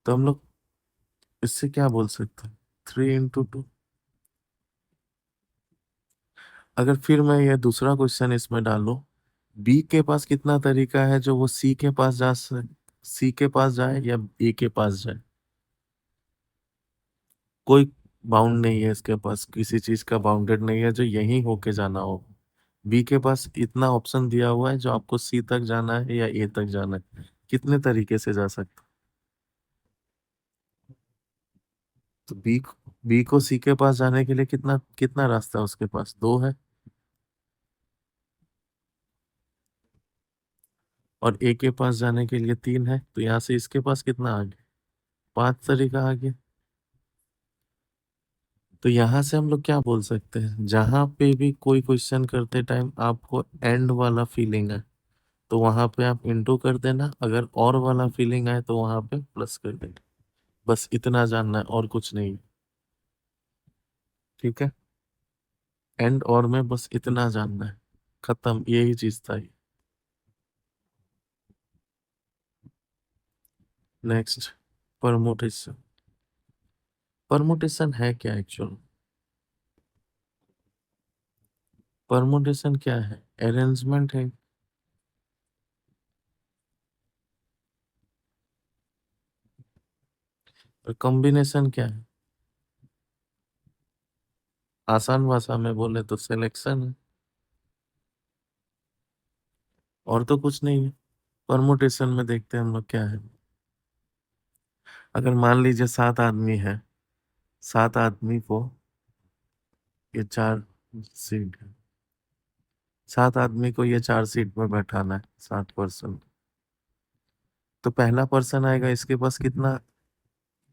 तो हम लोग इससे क्या बोल सकते हैं, 3 × 2। अगर फिर मैं ये दूसरा क्वेश्चन इसमें डालूं, बी के पास कितना तरीका है जो वो सी के पास जा सके, सी के पास जाए या ए के पास जाए? कोई बाउंड नहीं है इसके पास, किसी चीज का बाउंडेड नहीं है जो यहीं होके जाना हो। बी के पास इतना ऑप्शन दिया हुआ है, जो आपको सी तक जाना है या ए तक जाना है। कितने तरीके से जा सकते? तो बी को सी के पास जाने के लिए कितना कितना रास्ता है उसके पास? दो है। और ए के पास जाने के लिए तीन है, तो यहाँ से इसके पास कितना आ गया? 5 तरीका आ गया। तो यहाँ से हम लोग क्या बोल सकते हैं, जहां पे भी कोई क्वेश्चन करते टाइम आपको एंड वाला फीलिंग है, तो वहां पे आप इंटू कर देना। अगर और वाला फीलिंग आए तो वहां पे प्लस कर देना। बस इतना जानना है, और कुछ नहीं। ठीक है, एंड और में बस इतना जानना है, खत्म, यही चीज था ये। Next, permutation. परमुटेशन है क्या एक्चुअल? परमुटेशन क्या है? अरेंजमेंट है। और कॉम्बिनेशन क्या है? आसान भाषा में बोले तो सिलेक्शन है, और तो कुछ नहीं है। परमुटेशन में देखते हैं हम लोग क्या है। अगर मान लीजिए 7 आदमी है, 7 आदमी को ये 4 सीट है, 7 आदमी को ये 4 सीट में बैठाना है, 7 पर्सन। तो पहला पर्सन आएगा, इसके पास कितना,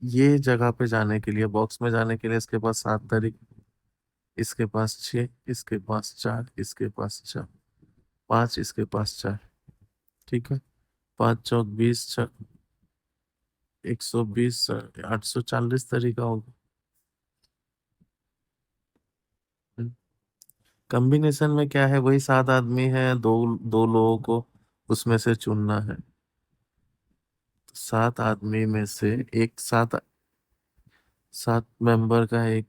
ये जगह पे जाने के लिए, बॉक्स में जाने के लिए इसके पास 7 तरीके। इसके पास 6, इसके पास 4, इसके पास 4, 5, इसके पास 4। ठीक है, 5 × 4 = 20, 120, 840 तरीका होगा। कॉम्बिनेशन में क्या है, वही 7 आदमी है, दो दो लोगों को उसमें से चुनना है। 7 आदमी में से एक, 7 मेंबर का एक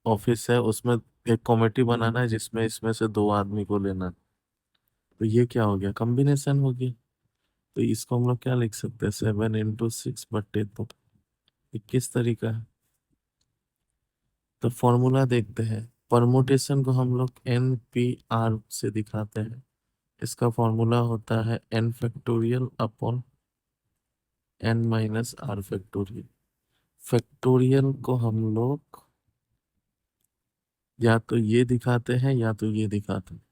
ऑफिस है, उसमें एक कमेटी बनाना है जिसमें इसमें से 2 आदमी को लेना है। तो ये क्या हो गया, कॉम्बिनेशन हो गया। तो इसको हम लोग क्या लिख सकते हैं, 7 × 6 / 2, 21 तरीका है। तो फॉर्मूला देखते हैं। परमुटेशन को हम लोग NP/R से दिखाते हैं। इसका फॉर्मूला होता है N⁻R⁻. फैक्टोरियल को हम लोग या तो ये दिखाते हैं या तो ये दिखाते हैं।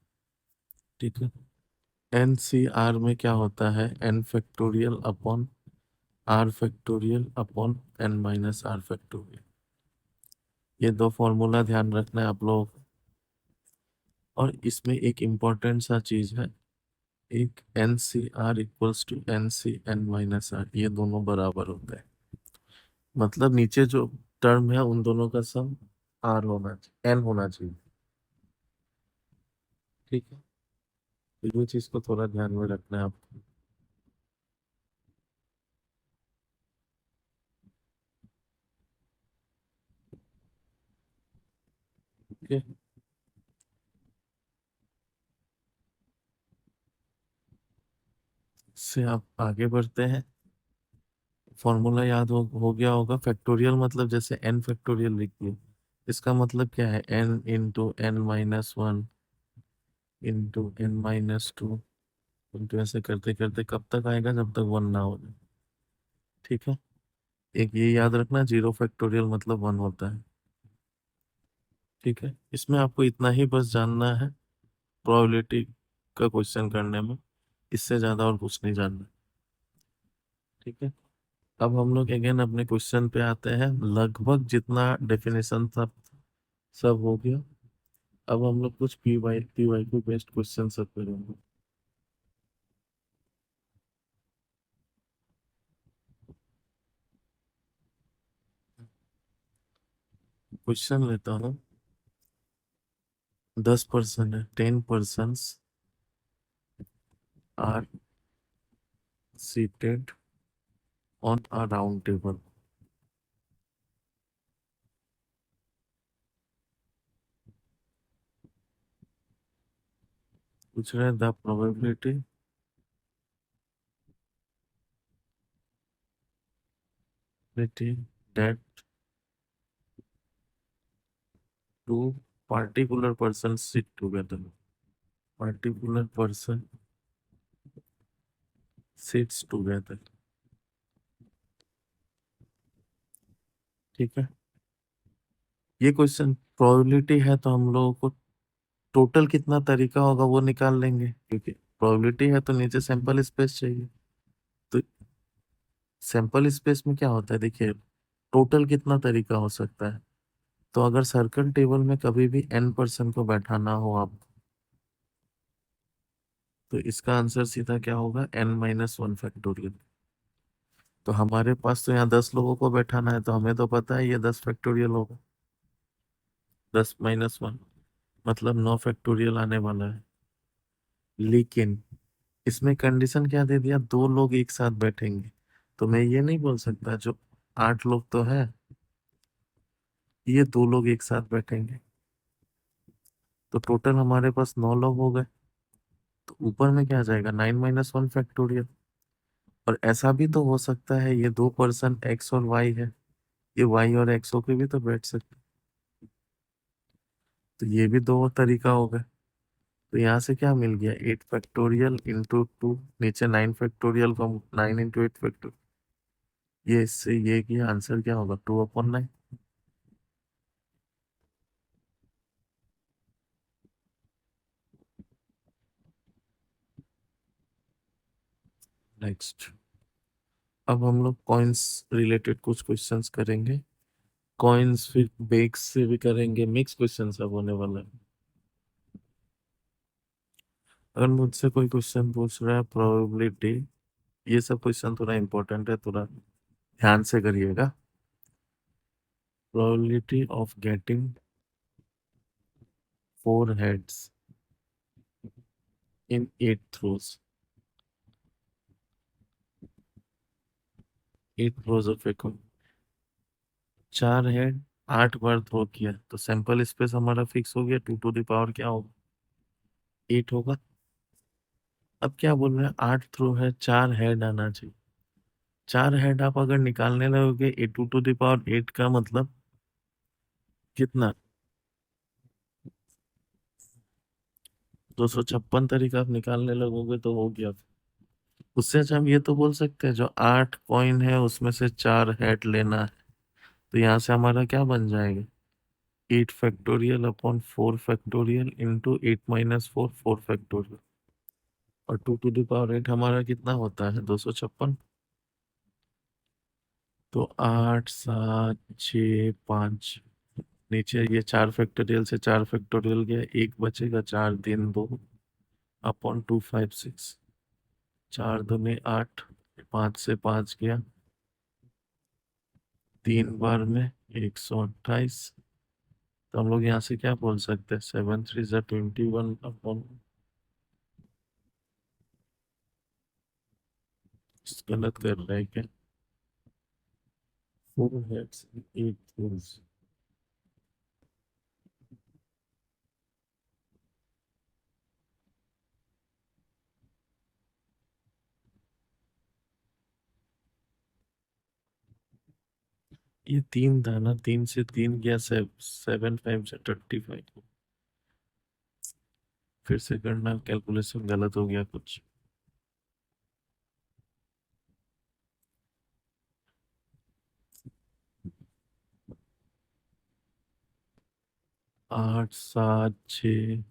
ठीक है, NCR में क्या होता है, N⁻R⁻. ये दो फॉर्मूला ध्यान रखना है आप लोगों को। और इसमें एक इम्पोर्टेंट सा चीज है, एक NCR = NC N-R, ये दोनों बराबर होते हैं। मतलब नीचे जो टर्म है उन दोनों का सम R होना चाहिए, N होना चाहिए। ठीक है, तो ये चीज को थोड़ा ध्यान में रखना है आपको। ठीक है, इससे आप आगे बढ़ते हैं। फॉर्मूला याद हो गया होगा। फैक्टोरियल मतलब जैसे n फैक्टोरियल लिखिए, इसका मतलब क्या है, n into N minus one into N minus two into, ऐसे करते करते कब तक आएगा, जब तक वन ना हो जाए। ठीक है, एक ये याद रखना, जीरो फैक्टोरियल मतलब वन होता है। ठीक है, इसमें आपको इतना ही बस जानना है प्रोबेबिलिटी का क्वेश्चन करने में, इससे ज्यादा और कुछ नहीं जानना। ठीक है, अब हम लोग अगेन अपने क्वेश्चन पे आते हैं। लगभग जितना डेफिनेशन था सब हो गया। अब हम लोग कुछ P Y Q based question सब करेंगे। क्वेश्चन लेता हूँ। 10% है, 10 persons are seated on a round table। पूछ रहे हैं the probability that two particular persons sit together। particular person sits together। ठीक है, ये क्वेश्चन प्रोबेबिलिटी है तो हम लोगों को टोटल कितना तरीका होगा वो निकाल लेंगे, क्योंकि प्रोबेबिलिटी है तो नीचे सैंपल स्पेस चाहिए। तो सैंपल स्पेस में क्या होता है, देखिए टोटल कितना तरीका हो सकता है। तो अगर सर्कल टेबल में कभी भी n पर्सन को बैठाना हो आप, तो इसका आंसर सीधा क्या होगा, n-1 फैक्टोरियल। तो हमारे पास तो यहाँ 10 लोगों को बैठाना है, तो हमें तो पता है ये 10 फैक्टोरियल होगा। 10-1 मतलब 9 फैक्टोरियल आने वाला है। लेकिन इसमें कंडीशन क्या दे दिया, 2 लोग एक साथ बैठेंगे। तो मैं ये नहीं बोल सकता जो 8 लोग तो है, ये 2 लोग एक साथ बैठेंगे। तो टोटल हमारे पास 9 लोग हो गए। तो ऊपर में क्या आ जाएगा, 9-1 फैक्टोरियल। और ऐसा भी तो हो सकता है ये 2 पर्सन एक्स और वाई है, ये वाई और एक्स होके भी तो बैठ सकते। तो ये भी दो तरीका हो गया। तो यहाँ से क्या मिल गया, 8 फैक्टोरियल इंटू 2, नीचे 9 फैक्टोरियल को 9 इंटू 8 फैक्टोरियल। ये इससे ये किया, आंसर क्या होगा, 2/9। नेक्स्ट, अब हम लोग कॉइन्स रिलेटेड कुछ क्वेश्चंस करेंगे। कॉइन्स फिर बेक्स से भी करेंगे, मिक्स क्वेश्चन सब होने वाला है। अगर मुझसे कोई क्वेश्चन पूछ रहा है प्रोबेबिलिटी, ये सब क्वेश्चन थोड़ा इंपॉर्टेंट है, थोड़ा ध्यान से करिएगा। Probability of getting 4 heads in 8 throws। 8 throws of a coin, 4 head 8 बार थ्रो किया, तो सैंपल स्पेस हमारा फिक्स हो गया, 2 टू द पावर क्या होगा, 8 होगा। अब क्या बोल रहे हैं, 8 थ्रो है, 4 हेड आना चाहिए। 4 हेड आप अगर निकालने लगोगे, 2 टू द पावर 8 का मतलब कितना, 256 तरीका आप निकालने लगोगे तो हो गया। उससे अच्छा हम ये तो बोल सकते हैं जो 8 कॉइन है उसमें से 4 हेड लेना है। तो यहाँ से हमारा क्या बन जाएगा, 8 factorial upon 4 factorial into 8-4 4 factorial. और 2 टू द पावर 8 हमारा कितना होता है, 256। तो 8, 7, 6, 5, नीचे ये 4 फैक्टोरियल से 4 फैक्टोरियल गया, एक बचेगा, 4 3 2 अपॉन 2 5 6। 4 दूनी 8, 5 से 5 गया, 3 बार में 128। तो हम लोग यहाँ से क्या बोल सकते हैं, 7 3 ज़ा 21 अपॉन, गलत कर रहे हैं क्या, 4 heads 8 throws। ये तीन था ना, तीन से तीन गया, 7 5 से 35। फिर से करना, कैलकुलेशन गलत हो गया कुछ। 8 7 6।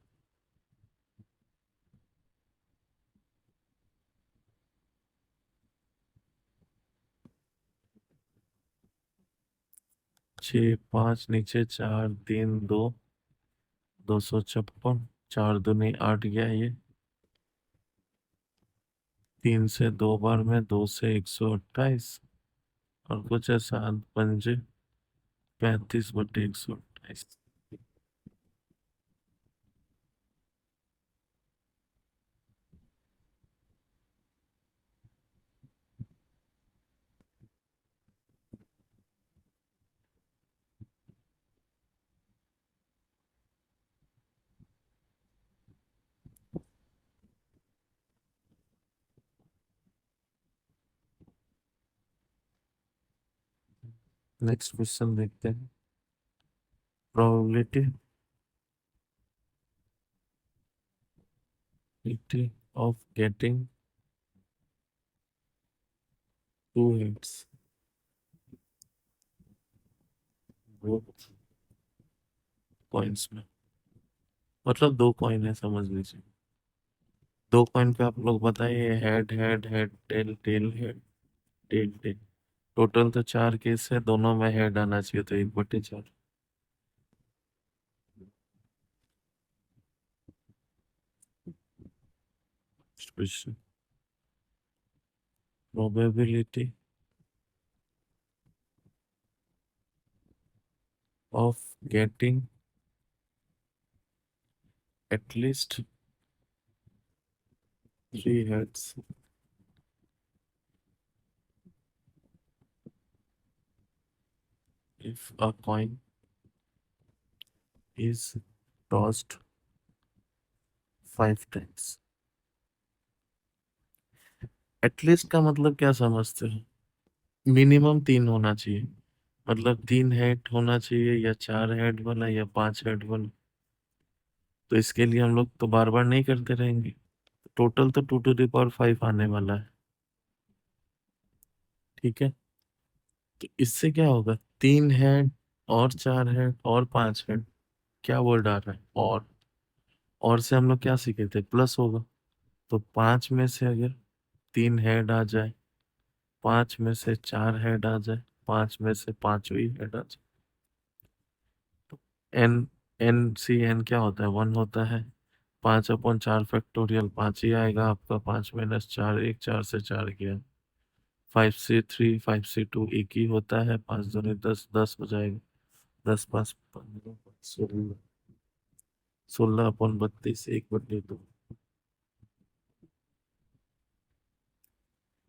6 5 नीचे, 4 3 2, 256। 4 दूनी 8 गया ये। 3 से 2 बार में, 2 से 128। और कुछ है, 7 5 35/128। नेक्स्ट क्वेश्चन देखते हैं। Probability of getting 2 hits both coins में। मतलब दो कॉइन है, समझ लीजिए। दो कॉइन पे आप लोग बताइए, head head head, tail tail, head tail tail. Total तो 4 केस है, दोनों में हेड आना चाहिए, तो 1/4। Probability of getting at least 3 heads if a coin is tossed 5 times। At least का मतलब क्या समझते हो? मिनिमम 3 होना चाहिए। मतलब 3 हेड होना चाहिए, या 4 हेड वाला, या 5 हेड वाला। तो इसके लिए हम लोग तो बार बार नहीं करते रहेंगे। टोटल तो 2 to the power 5 आने वाला है। ठीक है। तो इससे क्या होगा? 3 हेड और 4 हेड और 5 हेड। क्या वर्ड आ रहा है? और से हम लोग क्या सीखे थे? प्लस होगा। तो 5 में से अगर 3 हेड आ जाए, 5 में से 4 हेड आ जाए, 5 में से 5 ही हेड आ जाए, तो एन एन क्या होता है? 1 होता है। 5/4 फैक्टोरियल 5 ही आएगा आपका। 5 - 4 1, 4 से 4 गया। 5C3 5C2 एक ही होता है। 5 दूनी 10, 10 हो जाएगा। 10 5 15 16। 16/32 1/2।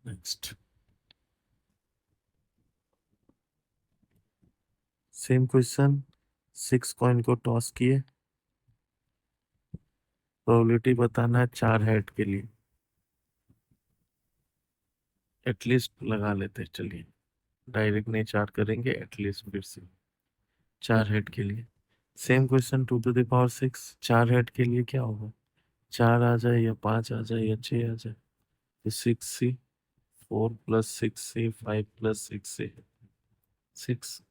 Next, same question. 6 कॉइन को टॉस किए, प्रोबेबिलिटी बताना है 4 हेड के लिए। एटलीस्ट लगा लेते हैं, चलिए। डायरेक्ट नहीं चार्ट करेंगे, एटलीस्ट फिर से। 4 हेड के लिए same question. 2 to the power 6, 4 head के लिए क्या होगा? 4 आ जाए, या 5 आ जाए, या 6 आ जाए। तो 6C, 4 + 6C, 5 + 6C, 6।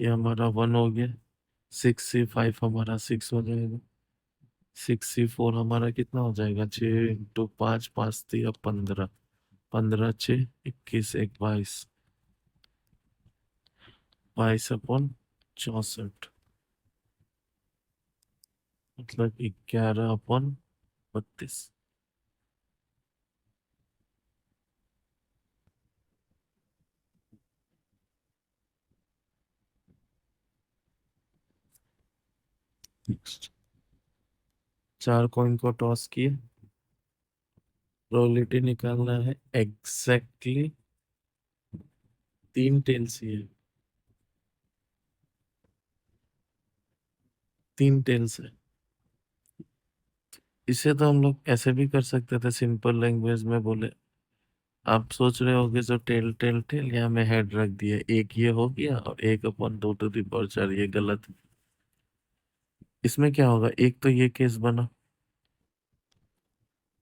ये हमारा 1 हो गया। 6C5 हमारा 6 हो जाएगा। 6C4 हमारा कितना हो जाएगा? 6 × 5, 5 × 3 = 15। 15 × 6 = 21, 1 22। 22/64, मतलब 11/32। नेक्स्ट, 4 कॉइन को टॉस किए, प्रोबेबिलिटी निकालना है एग्जैक्टली 3 टेल्स ही है। 3 टेल्स है। इसे तो हम लोग ऐसे भी कर सकते थे, सिंपल लैंग्वेज में बोले। आप सोच रहे होगे जो टेल टेल टेल यहाँ में हेड रख दिए, एक ये हो गया और एक अपन 2 टू द पावर 4, ये गलत। इसमें क्या होगा, एक तो ये केस बना,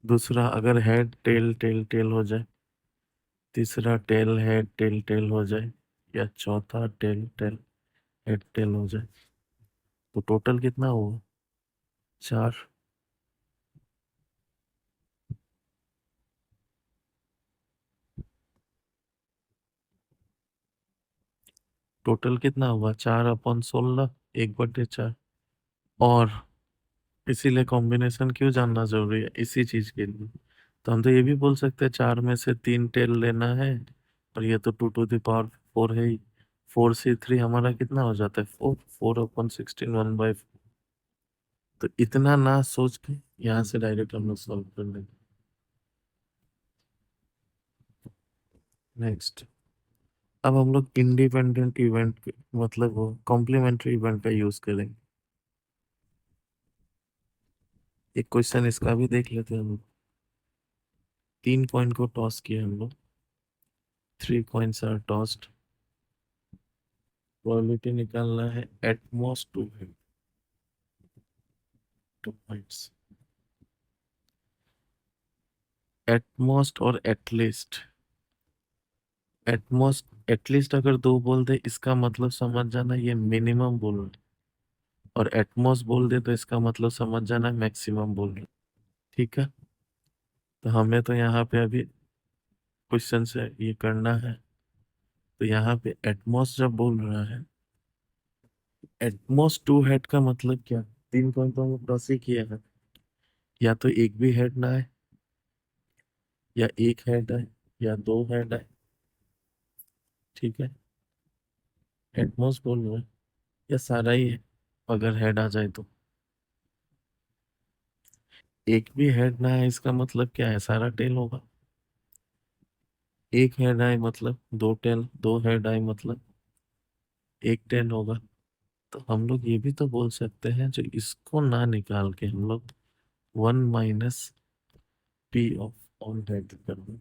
दूसरा अगर हेड टेल टेल टेल हो जाए, तीसरा टेल हेड टेल टेल हो जाए, या चौथा टेल टेल हेड टेल हो जाए, तो टोटल कितना हुआ, 4। टोटल कितना हुआ, 4/16, 1/4। और इसीलिए कॉम्बिनेशन क्यों जानना जरूरी है, इसी चीज के लिए। तो हम तो ये भी बोल सकते हैं 4 में से 3 टेल लेना है, और ये तो 2 टू द पावर 4 है ही। 4 से 3 हमारा कितना हो जाता है, 4। 4/16, 1/4। तो इतना ना सोच के यहाँ से डायरेक्ट हम लोग सॉल्व कर लेंगे। नेक्स्ट, अब हम लोग इंडिपेंडेंट इवेंट, मतलब वो कॉम्प्लीमेंट्री इवेंट का यूज करेंगे। एक क्वेश्चन इसका भी देख लेते हैं हम लोग। 3 कॉइन को टॉस किया हम लोग, 3 कॉइन्स आर टॉस्ड, प्रोबेबिलिटी निकालना है एट मोस्ट 2 है, 2 पॉइंट्स। एट मोस्ट और एटलीस्ट, एटमोस्ट एटलीस्ट अगर 2 बोल दे इसका मतलब समझ जाना ये मिनिमम बोल रहे, और एटमोस्ट बोल दे तो इसका मतलब समझ जाना मैक्सिमम बोल रहे। ठीक है, तो हमें तो यहाँ पे अभी क्वेश्चन से ये करना है। तो यहाँ पे एटमोस्ट जब बोल रहा है, एटमोस्ट 2 हेड का मतलब क्या, 3 कॉइन तो हम क्रॉस ही किया है, या तो एक भी हेड ना है, या एक हेड है, या 2 हेड है। ठीक है, एटमोस्ट बोल रहा है, या सारा ही है, अगर हेड आ जाए तो। एक भी हेड ना है इसका मतलब क्या है, सारा टेल होगा। एक हेड आए मतलब 2 टेल, 2 हेड आए मतलब 1 टेल होगा। तो हम लोग ये भी तो बोल सकते हैं, जो इसको ना निकाल के हम लोग 1 - P ऑफ ऑल हेड कर दें।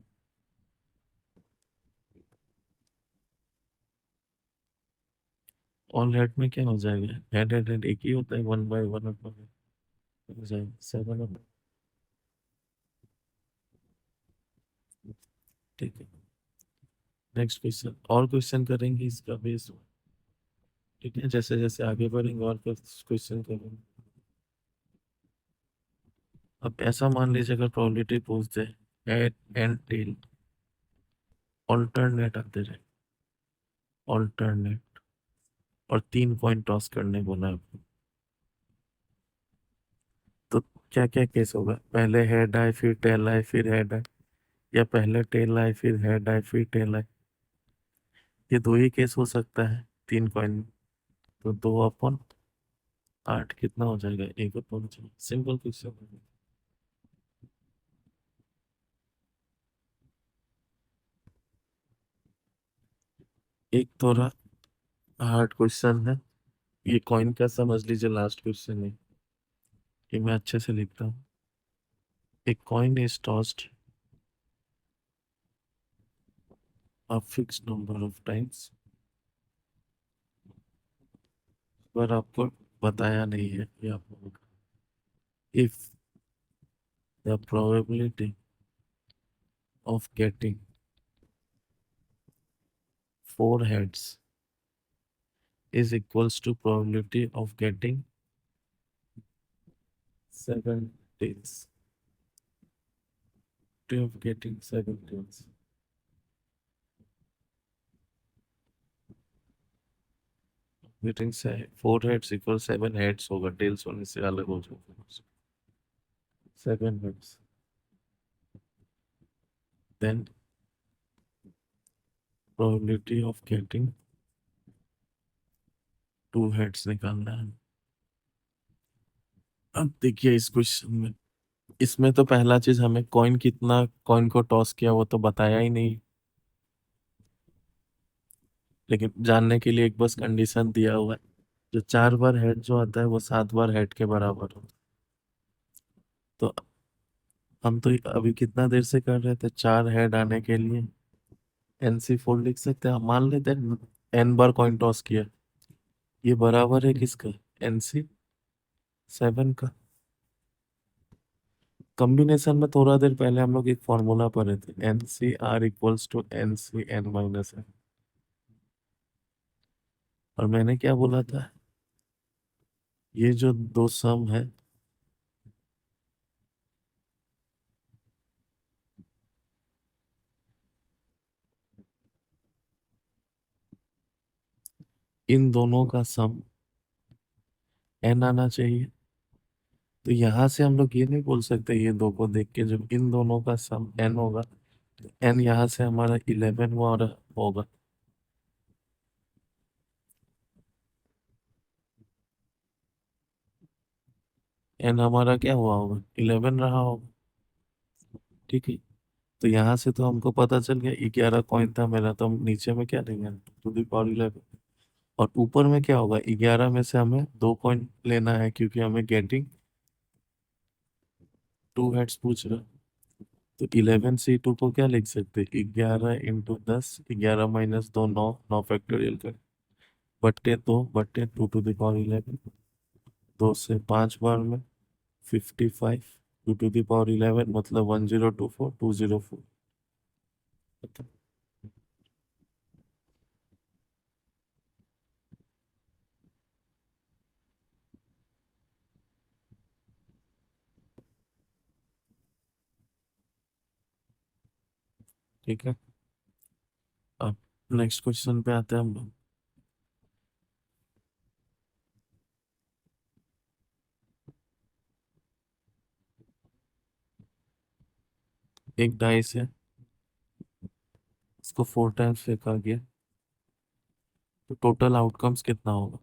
ऑल हेड में क्या हो जाएगा, हेड हेड हेड एक ही होता है, 1/1 हो जाएगा 7। ठीक है, नेक्स्ट क्वेश्चन, और क्वेश्चन करेंगे इसका बेस। ठीक है, जैसे जैसे आगे बढ़ेंगे और क्वेश्चन करेंगे। अब ऐसा मान लीजिए अगर प्रोबेबिलिटी पूछ दे, हेड एंड टेल ऑल्टरनेट आते रहे, ऑल्टरनेट, और 3 कॉइन टॉस करने बोला है आपको, तो क्या क्या केस होगा, पहले हेड आए फिर टेल आए फिर हेड आए, या पहले टेल आए फिर हेड आए फिर टेल आए। ये 2 ही केस हो सकता है 3 कॉइन में। तो 2/8 कितना हो जाएगा, 1/4। Simple question. एक थोड़ा हार्ड क्वेश्चन है, ये कॉइन का समझ लीजिए लास्ट क्वेश्चन है, ये मैं अच्छे से लिखता हूँ। एक coin is tossed a fixed number of times, पर आपको बताया नहीं है ये आपको, if the probability of getting 4 heads is equals to probability of getting 7 tails, of getting 7 tails, getting say 4 heads equal 7 heads होगा, tails होने से अलग हो जाएगा, 7 heads, then probability of getting 2 heads निकालना है। अब देखिए इस क्वेश्चन में, इसमें तो पहला चीज हमें कॉइन कितना कॉइन को टॉस किया वो तो बताया ही नहीं, लेकिन जानने के लिए एक बस कंडीशन दिया हुआ है, जो 4 बार हेड जो आता है वो 7 बार हेड के बराबर हो। तो हम तो अभी कितना देर से कर रहे थे, 4 हेड आने के लिए NC4 लिख सकते हैं, हम मान लेते हैं N बार कॉइन टॉस किया। ये बराबर है किसका? NC7 का। कॉम्बिनेशन में थोड़ा देर पहले हम लोग एक फॉर्मूला पढ़े थे, NCR = NCN-1। और मैंने क्या बोला था, ये जो दो सम है, इन दोनों का सम N आना चाहिए। तो यहां से हम लोग ये नहीं बोल सकते, ये दो को देख के जब इन दोनों का सम N होगा, तो N यहाँ से हमारा 11 हुआ और होगा। N हमारा क्या हुआ होगा? 11 रहा होगा। ठीक है। तो यहाँ से तो हमको पता चल गया 11 कॉइन था मेरा, तो हम नीचे में क्या लेंगे? To the power 11। और ऊपर में क्या होगा? 11 में से हमें 2 कॉइन लेना है, क्योंकि हमें गेटिंग 2 हेड्स पूछ रहा है। तो 11C2 को क्या लिख सकते हैं? 11 × 10, 11 - 2 9, 9 फैक्टोरियल कर, बट्टे 2 टू द पावर 11। 2 से 5 बार में 55, 2 टू द पावर 11 मतलब 1024 204। ठीक है। अब नेक्स्ट क्वेश्चन पे आते हैं हम लोग। एक डाइस है, इसको 4 टाइम्स फेंका गया, तो टोटल आउटकम्स कितना होगा?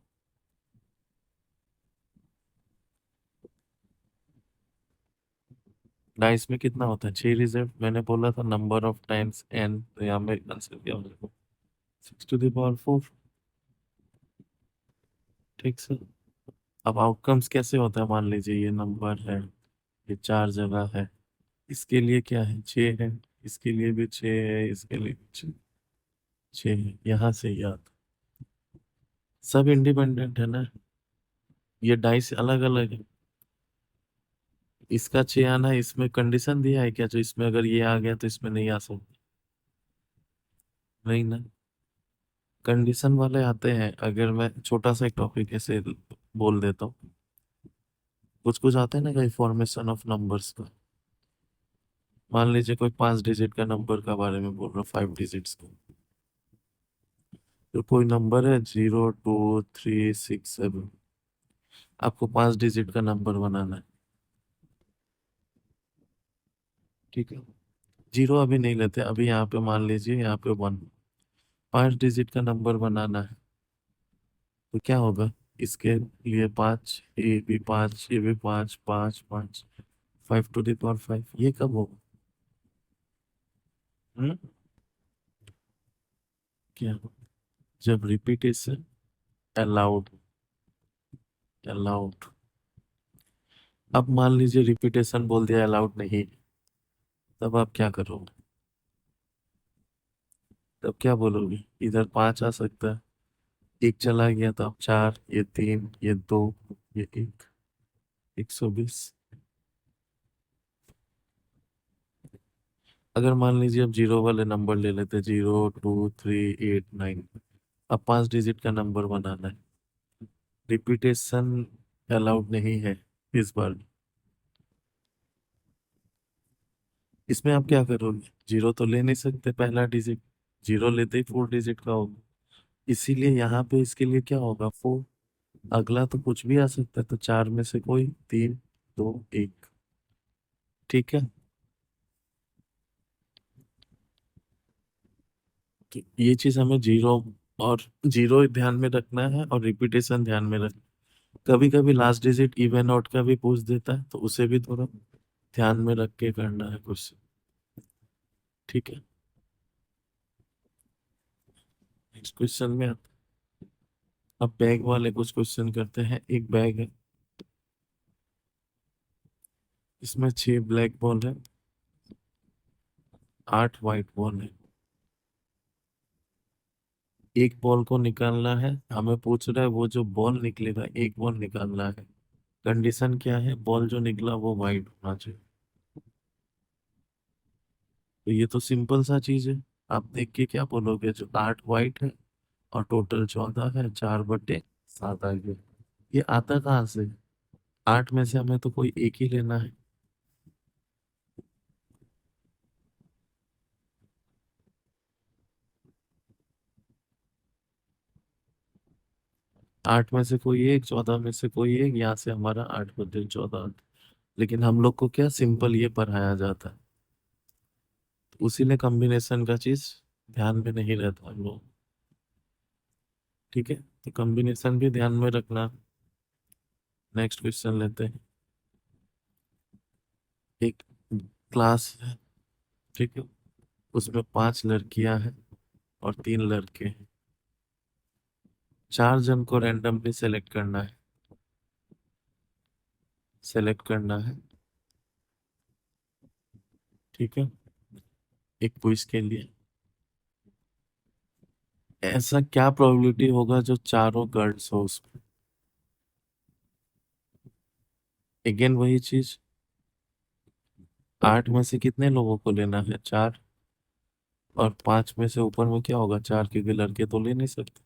डाइस में कितना होता है? 6 रिजल्ट, मैंने बोला था नंबर ऑफ टाइम्स n, तो यहाँ में आंसर क्या होगा? 6 टू द पावर 4। ठीक सर। अब आउटकम्स कैसे होता है? मान लीजिए ये नंबर है, ये 4 जगह है, इसके लिए क्या है? 6 है, इसके लिए भी 6 है, इसके लिए भी 6 है। यहाँ से याद, सब इंडिपेंडेंट है ना, ये डाइस अलग अलग है। इसका 6 आना है, इसमें कंडीशन दिया है क्या, जो इसमें अगर ये आ गया तो इसमें नहीं आ सकता? नहीं ना। कंडीशन वाले आते हैं, अगर मैं छोटा सा एक टॉपिक ऐसे बोल देता हूँ। कुछ कुछ आते हैं ना, कहीं फॉर्मेशन ऑफ नंबर्स का। मान लीजिए कोई 5 डिजिट का नंबर का बारे में बोल रहा हूँ, 5 डिजिट्स का। तो कोई नंबर है 0 2 3 6 7, आपको 5 डिजिट का नंबर बनाना है। ठीक है। जीरो अभी नहीं लेते, अभी यहाँ पे मान लीजिए यहाँ पे 1, 5 डिजिट का नंबर बनाना है। तो क्या होगा? इसके लिए 5, ये भी 5, ये भी 5, 5 5, 5 टू द पावर 5, ये कब होगा? हम्म? क्या? जब रिपीटेशन अलाउड, अलाउड। अब मान लीजिए रिपीटेशन बोल दिया अलाउड नहीं, तब आप क्या करोगे? तब क्या बोलोगे? इधर 5 आ सकता है, एक चला गया तो अब 4, ये 3, ये 2, ये 1, 120। अगर मान लीजिए अब जीरो वाले नंबर ले लेते, 0 2 3 8 9, अब 5 डिजिट का नंबर बनाना है, रिपीटेशन अलाउड नहीं है इस बार। इसमें आप क्या करोगे? जीरो तो ले नहीं सकते पहला डिजिट, जीरो लेते ही 4 डिजिट का होगा, इसीलिए यहाँ पे इसके लिए क्या होगा? 4। अगला तो कुछ भी आ सकता है, तो 4 में से कोई 3 2 1। ठीक है। तो ये चीज हमें जीरो, और जीरो ध्यान में रखना है और रिपीटेशन ध्यान में रखना। कभी कभी लास्ट डिजिट इवन आउट का भी पूछ देता है, तो उसे भी थोड़ा ध्यान में रख के करना है कुछ। ठीक है। नेक्स्ट क्वेश्चन में अब बैग वाले कुछ क्वेश्चन करते हैं। एक बैग है, इसमें 6 ब्लैक बॉल है, 8 वाइट बॉल है, एक बॉल को निकालना है, हमें पूछ रहा है वो जो बॉल निकलेगा एक बॉल निकालना है। कंडीशन क्या है, बॉल जो निकला वो वाइट होना चाहिए। तो ये तो सिंपल सा चीज है। आप देख के क्या बोलोगे, जो 8 वाइट है और टोटल 14 है, 4/7 आ गया। ये आता कहाँ से, 8 में से हमें तो कोई एक ही लेना है। 8 में से कोई एक, 14 में से कोई एक, यहाँ से हमारा 8/14। लेकिन हम लोग को क्या सिंपल ये पढ़ाया जाता है, उसी ने कॉम्बिनेशन का चीज ध्यान में नहीं रहता हम लोग। ठीक है, तो कॉम्बिनेशन भी ध्यान में रखना। नेक्स्ट क्वेश्चन लेते हैं। एक क्लास है, ठीक है, उसमें 5 लड़कियां हैं और 3 लड़के हैं। 4 जन को रैंडमली सेलेक्ट करना है, ठीक है, एक क्विज के लिए। ऐसा क्या प्रोबेबिलिटी होगा जो चारों गर्ल्स हो उसमें। अगेन वही चीज, 8 में से कितने लोगों को लेना है, 4। और 5 में से ऊपर में क्या होगा, 4, क्योंकि लड़के तो ले नहीं सकते।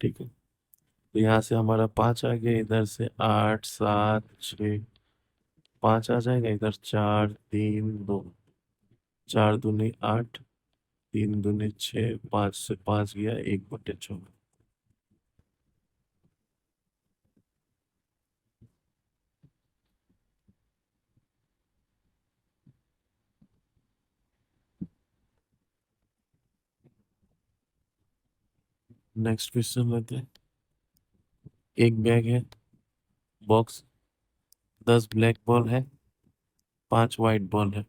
ठीक है, तो यहाँ से हमारा 5 आ गया, इधर से 8, 7, 6, 5 आ जाएगा, इधर 4, 3, 2, 4 दूनी 8, 3 दूनी 6, 5 से 5 गया, 1/14। नेक्स्ट क्वेश्चन लेते हैं। एक बैग है, बॉक्स, 10 ब्लैक बॉल है, 5 व्हाइट बॉल है।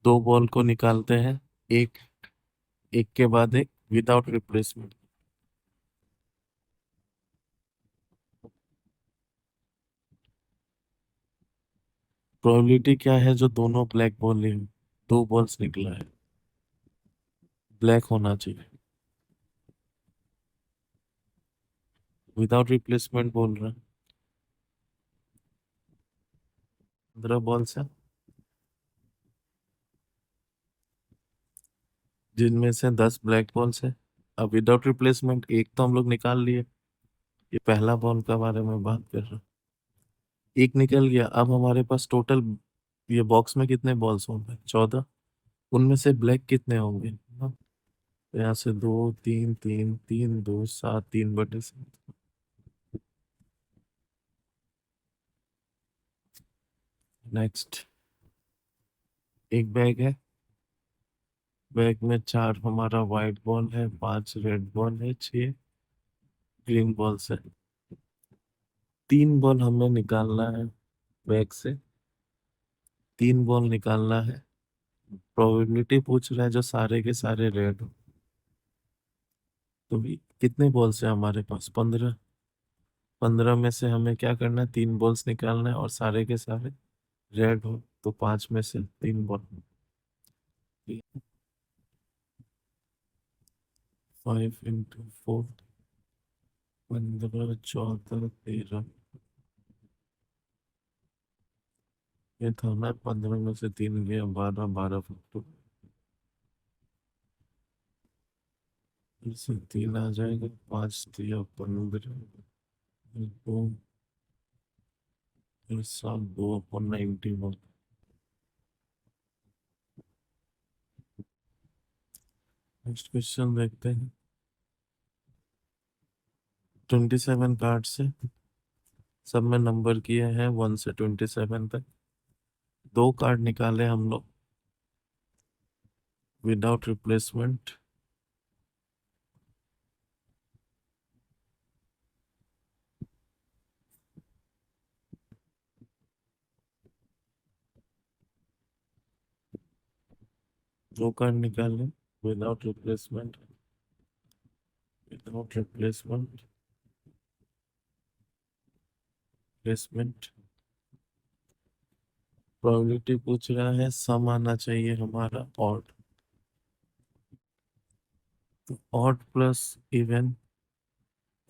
2 बॉल को निकालते हैं, एक एक के बाद एक, विदाउट रिप्लेसमेंट। प्रोबेबिलिटी क्या है जो दोनों ब्लैक बॉल ले, 2 बॉल्स निकला है, ब्लैक होना चाहिए। विदाउट रिप्लेसमेंट बोल रहा है, 15 बॉल्स है, जिनमें से 10 ब्लैक बॉल्स है। अब विदाउट रिप्लेसमेंट एक तो हम लोग निकाल लिए, ये पहला बॉल के बारे में बात कर रहे हैं। एक निकल गया, अब हमारे पास टोटल ये बॉक्स में कितने बॉल्स होंगे, 14। उनमें से ब्लैक कितने होंगे, हाँ, तो यहाँ से 2, 3, 3, 3, 2, 7, 3/7। नेक्स्ट, एक बैग है, बैग में 4 हमारा व्हाइट बॉल है, 5 रेड बॉल है, 6 ग्रीन बॉल्स है। 3 बॉल हमें निकालना है बैग से, 3 बॉल निकालना है। प्रोबेबिलिटी पूछ रहा है जो सारे के सारे रेड हो। तो भी कितने बॉल्स है हमारे पास, 15। 15 में से हमें क्या करना है, 3 बॉल्स निकालना है और सारे के सारे रेड हो, तो 5 में से 3 बॉल। 5 × 4, 15, 14, 13। ये था ना, 15 में से 3 गया, 12, 12 इससे 3 आ जाएगा, 5 दिया 15, 2, 7, 2/91। नेक्स्ट क्वेश्चन देखते हैं। 27 कार्ड से सब में नंबर किए हैं 1 से 27 तक। 2 कार्ड निकाले हम लोग विदाउट रिप्लेसमेंट। 2 कार्ड निकाले without replacement, without replacement, replacement, probability पूछ रहा है सम आना चाहिए हमारा odd plus even.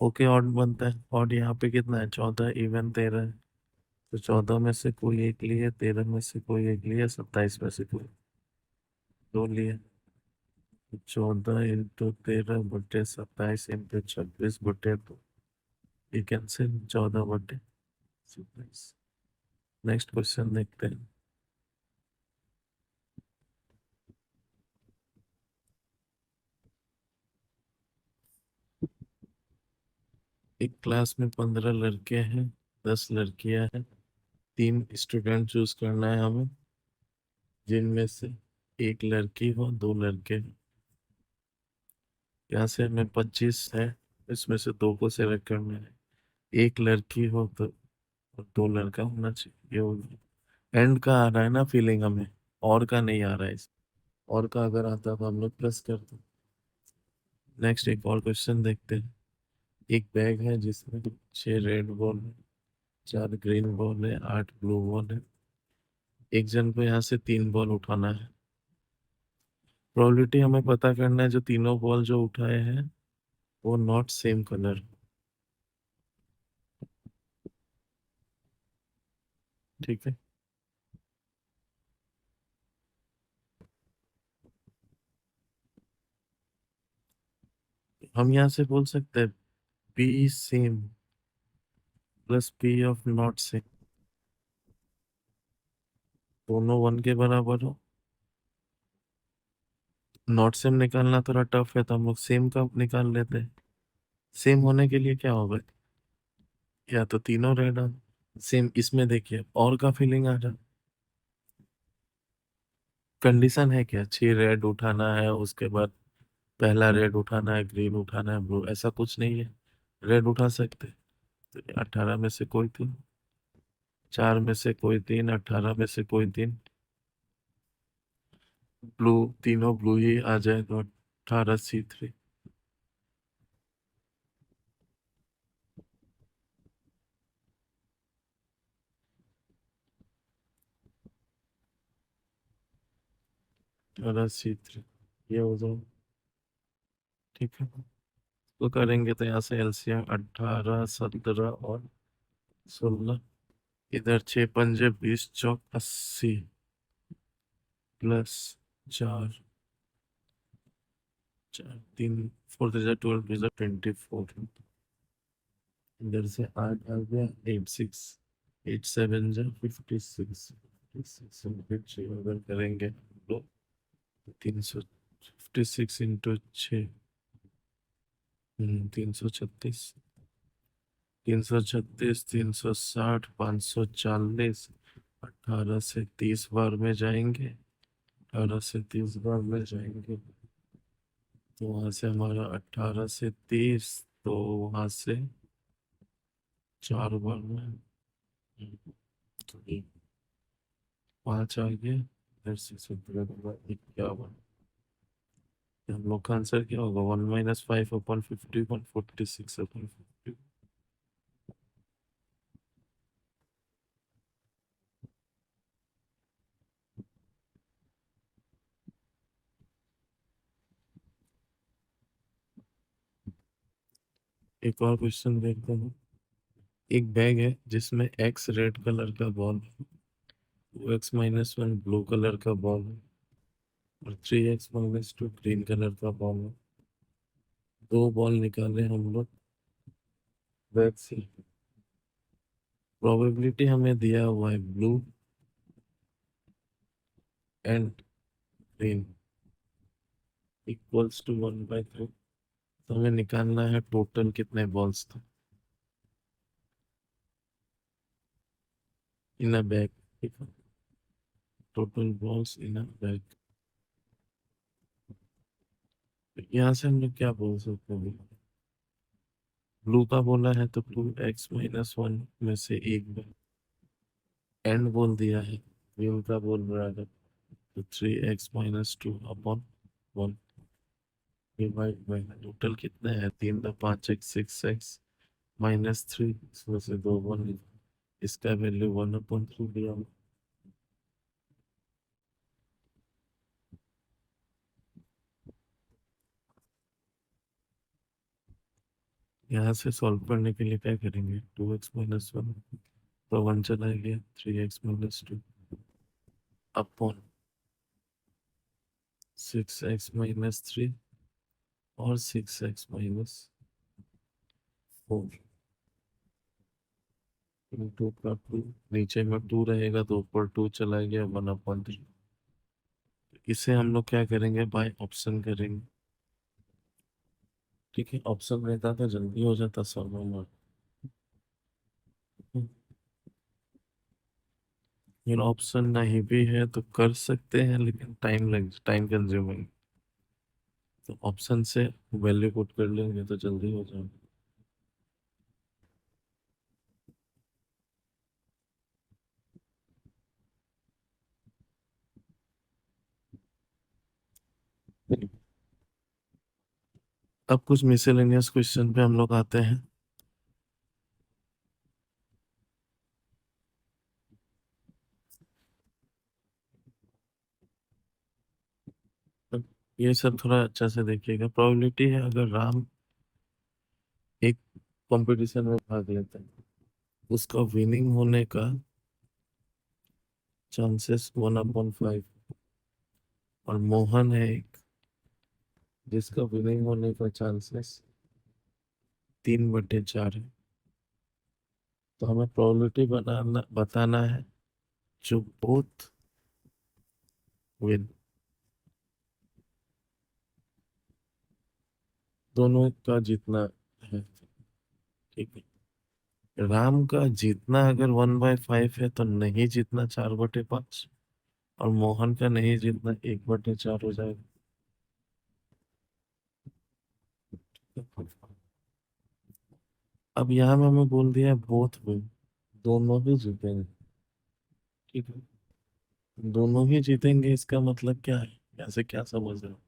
Okay odd बनता है। ऑड यहाँ पे कितना है 14, इवन 13 है। तो 14 में से कोई एक लिए, 13 में से कोई एक लिए, 27 में से कोई दो लिए। 14 × 13 × 27 × 2। ये कैंसिल, 14/27। नेक्स्ट क्वेश्चन देखते हैं। एक क्लास में 15 लड़के हैं, 10 लड़कियां हैं। 3 स्टूडेंट चूज करना है हमें, जिनमें से एक लड़की हो, 2 लड़के हो। यहाँ से हमें 25 है, इसमें से 2 को सिलेक्ट करना है। एक लड़की हो तो और 2 लड़का होना चाहिए। ये होगी। एंड का आ रहा है ना फीलिंग हमें, और का नहीं आ रहा है। और का अगर आता तो हम लोग प्लस करते। नेक्स्ट एक और क्वेश्चन देखते हैं। एक बैग है जिसमें 6 रेड बॉल है, 4 ग्रीन बॉल है, 8 ब्लू बॉल है। एक जन को यहाँ से 3 बॉल उठाना है। प्रोबेबिलिटी हमें पता करना है जो तीनों बॉल जो उठाए हैं वो नॉट सेम कलर। ठीक है। हम यहाँ से बोल सकते हैं P same plus P of not same, दोनों 1 के बराबर हो। नॉट सेम निकालना थोड़ा टफ है तो हम लोग सेम का निकाल लेते हैं। सेम होने के लिए क्या होगा, या तो तीनों रेड हो। सेम इसमें देखिए और का फीलिंग आ रहा। कंडीशन है क्या, 6 रेड उठाना है, उसके बाद पहला रेड उठाना है, ग्रीन उठाना है, ब्लू, ऐसा कुछ नहीं है। रेड उठा सकते हैं। तो 18 में से कोई 3, 4 में से कोई 3, 18 में से कोई 3। ब्लू, तीनों ब्लू ही आ जाए तो 18C3। अठारह सी थ्री ये हो जाए। ठीक है। तो करेंगे तो यहाँ से एलसीएम 18, 17 और 16। इधर 6×5 = 20, 80 प्लस 4, 3, 4 × 3 = 24। इधर से 8 आ गया, 86, 8×7 = 56, 56 अगर करेंगे तो 356 × 6, 336, 336, 360, 540। 18 से 30 बार में जाएंगे, 18 से 30 बार में जाएंगे। तो वहां से हमारा 18 से 30, तो वहां से 4 बार में, तो ये 5 आ गए। इधर से 17 × 51। हम लोग का आंसर क्या होगा, 1 - 5/50, 146/50। एक और क्वेश्चन देखते हैं। एक बैग है जिसमें एक्स रेड कलर का बॉल है, 2x - 1 ब्लू कलर का बॉल है, और 3x - 2 ग्रीन कलर का बॉल है। 2 बॉल निकाले हम लोग बैग से। प्रोबेबिलिटी हमें दिया हुआ है blue and green equals to 1/3। तो हमें निकालना है टोटल कितने बॉल्स थे इन अ बैग। ठीक है, total balls in a bag. यहाँ से हम लोग क्या बोल सकते हैं, ब्लू का बोला है तो 2x - 1 में से एक एंड बोल दिया है। ग्रीन का बोल रहा है तो 3x - 2/1 डिवाइड बाई टोटल कितना है, 3 × 5 = 6x - 3, इसमें से 2 1, इसका वैल्यू 1/3 दिया। यहाँ से सॉल्व करने के लिए क्या करेंगे? 2x-1 तो 1 चला गया, 3x-2 अपॉन 6x-3 और 6x-4 टू का 2, नीचे में 2 रहेगा तो ऊपर 2 चला गया, 1/3। इसे हम लोग क्या करेंगे? बाय ऑप्शन करेंगे। ठीक है, ऑप्शन रहता तो जल्दी हो जाता सॉल्व में। ये ऑप्शन नहीं भी है तो कर सकते हैं, लेकिन टाइम कंज्यूमिंग। तो ऑप्शन से वैल्यू पुट कर लेंगे तो जल्दी हो जाएगा। अब कुछ मिसेलेनियस क्वेश्चन पे हम लोग आते हैं। अब ये सब थोड़ा अच्छा से देखिएगा। प्रोबेबिलिटी है अगर राम एक कंपटीशन में भाग लेता है, उसका विनिंग होने का चांसेस 1/5, और मोहन है एक जिसका विनिंग होने का चांसेस 3/4 है। तो हमें प्रोबेबिलिटी बताना है जो बोथ विन, दोनों का जीतना है। ठीक है, राम का जीतना अगर 1/5 है तो नहीं जीतना 4/5, और मोहन का नहीं जीतना 1/4 हो जाएगा। अब यहाँ में हमें बोल दिया है बोथ विन, दोनों ही जीतेंगे। ठीक है, दोनों ही जीतेंगे इसका मतलब क्या है? ऐसे क्या समझ रहे हो?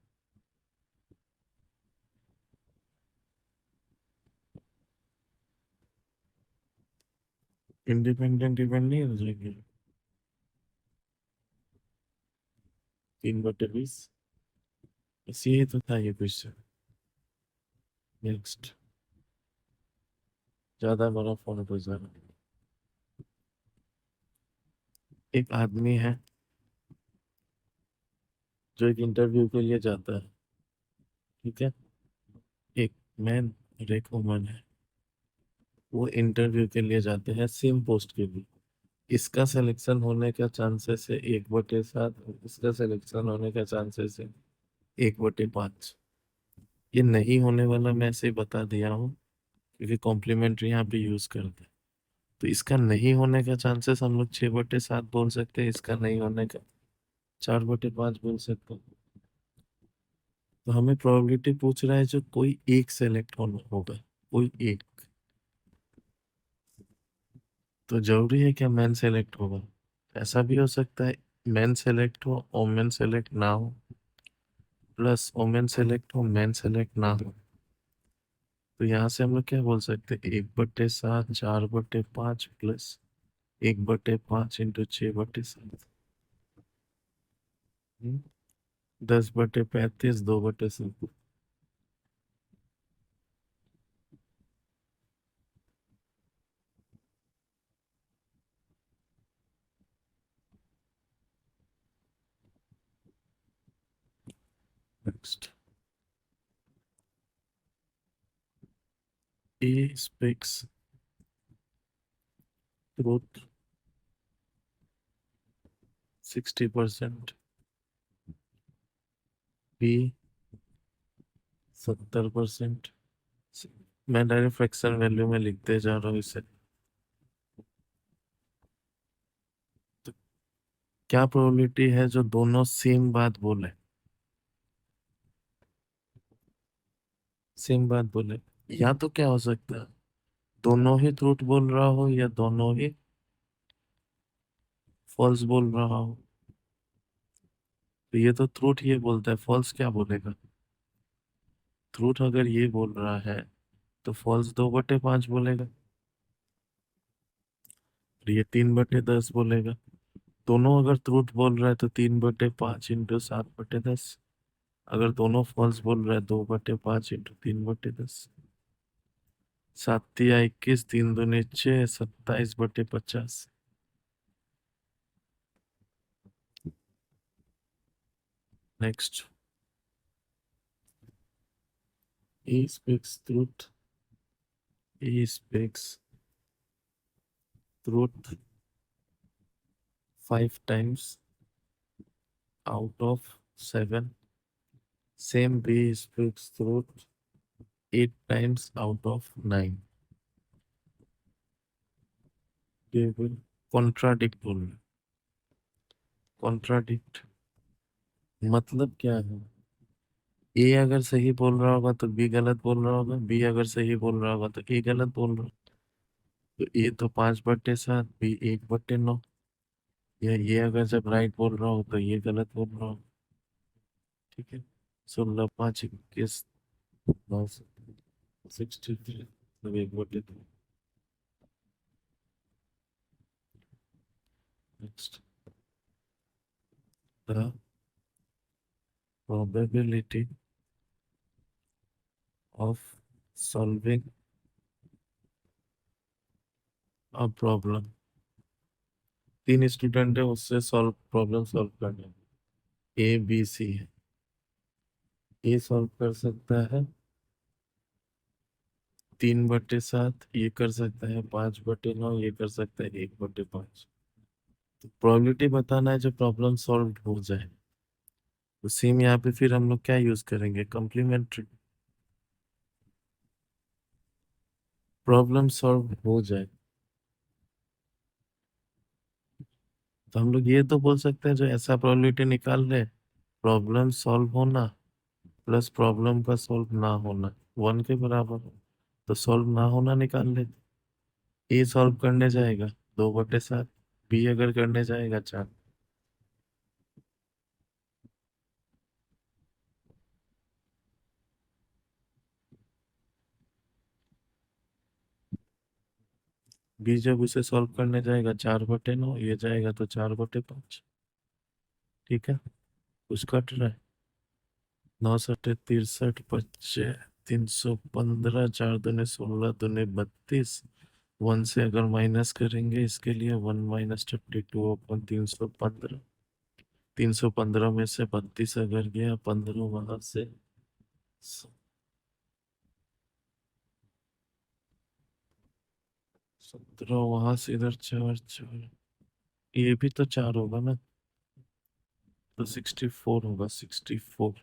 इंडिपेंडेंट डिपेंड नहीं हो जाएंगे? 3/20, बस यही तो था ये क्वेश्चन। नेक्स्ट, ज्यादा बड़ा फोन हो जाएगा। एक आदमी है जो एक इंटरव्यू के लिए जाता है। ठीक है, एक मैन और एक वुमन है, वो इंटरव्यू के लिए जाते हैं सेम पोस्ट के लिए। इसका सिलेक्शन होने का चांसेस है 1/7, इसका सिलेक्शन होने का चांसेस है 1/5। ये नहीं होने वाला मैं ऐसे ही बता दिया हूँ क्योंकि कॉम्प्लीमेंट्री यहाँ पे यूज करते हैं। तो इसका नहीं होने का चांसेस हम लोग 6/7 बोल सकते हैं, इसका नहीं होने का 4/5 बोल सकते हैं। तो हमें प्रोबेबिलिटी पूछ रहा है जो कोई एक सेलेक्ट होना होगा, कोई एक। तो जरूरी है क्या मैन सेलेक्ट होगा? ऐसा भी हो सकता है मैन सेलेक्ट हो वोमेन सेलेक्ट ना हो, प्लस वोमेन सेलेक्ट हो मैन सेलेक्ट ना हो। तो यहाँ से हम लोग क्या बोल सकते हैं? 1/7 4/5 प्लस 1/5 इंटू 6/7, 10/35 2/7। नेक्स्ट, ए स्पेक्स ग्रोथ 60%, बी 70%। मैं डायरेक्ट फ्रैक्शन वैल्यू में लिखते जा रहा हूँ इसे। तो क्या प्रोबेबिलिटी है जो दोनों सेम बात बोले? सेम बात बोले, या तो क्या हो सकता है दोनों ही ट्रूथ बोल रहा हो या दोनों ही फॉल्स बोल रहा हो। तो ये तो ट्रूथ ये बोलता है, फॉल्स क्या बोलेगा? ट्रूथ अगर ये बोल रहा है तो फॉल्स 2/5 बोलेगा, और ये 3/10 बोलेगा। दोनों अगर ट्रूथ बोल रहा है तो 3/5 इंटू 7/10। अगर दोनों फॉल्स बोल रहा है 2/5 इंटू 3/10। सात या 21, 3 दूनी 6, 27/50। Next. E speaks truth. E speaks truth 5 times out of 7. Same B speaks truth 8 times out of 9. They will contradict बोलना। कॉन्ट्राडिक्ट मतलब क्या है? ए अगर सही बोल रहा होगा तो बी गलत बोल रहा होगा, बी अगर सही बोल रहा होगा तो ए गलत बोल रहा। तो ए तो 5/7, बी 1/9। या ये अगर जब राइट बोल रहा हो तो ये गलत बोल रहा हो। ठीक है। 16, 5, 21, 9, 63, मतलब 1/2। Next. The probability of solving a problem। 3 student है, उससे प्रॉब्लम सॉल्व करनी। ABC है। ए सॉल्व कर सकता है 3/7, ये कर सकता है 5/9, ये कर सकता है 1/5। तो प्रोबेबिलिटी बताना है जो प्रॉब्लम सॉल्व हो जाए। तो सेम यहाँ पे फिर हम लोग क्या यूज करेंगे? कॉम्प्लीमेंट्री। प्रॉब्लम सॉल्व हो जाए तो हम लोग ये तो बोल सकते हैं जो ऐसा प्रोबेबिलिटी निकाल रहे, प्रॉब्लम सॉल्व होना प्लस प्रॉब्लम का सॉल्व ना होना 1 के बराबर हो। तो सॉल्व ना होना निकाल ले। ए सॉल्व करने जाएगा 2/7, बी अगर करने जाएगा 4। बी जब उसे सॉल्व करने जाएगा 4/9, ये जाएगा तो 4/5। ठीक है। कुछ कट रहा है? 9, 63, 25, 315, 4 दूनी 16, दूनी 32। 1 से अगर माइनस करेंगे इसके लिए 1 - 32/315। 315 में से 32 अगर गया, 15 वहां से 17 वहां से इधर 4 4। ये भी तो 4 होगा ना, तो 64 होगा। 64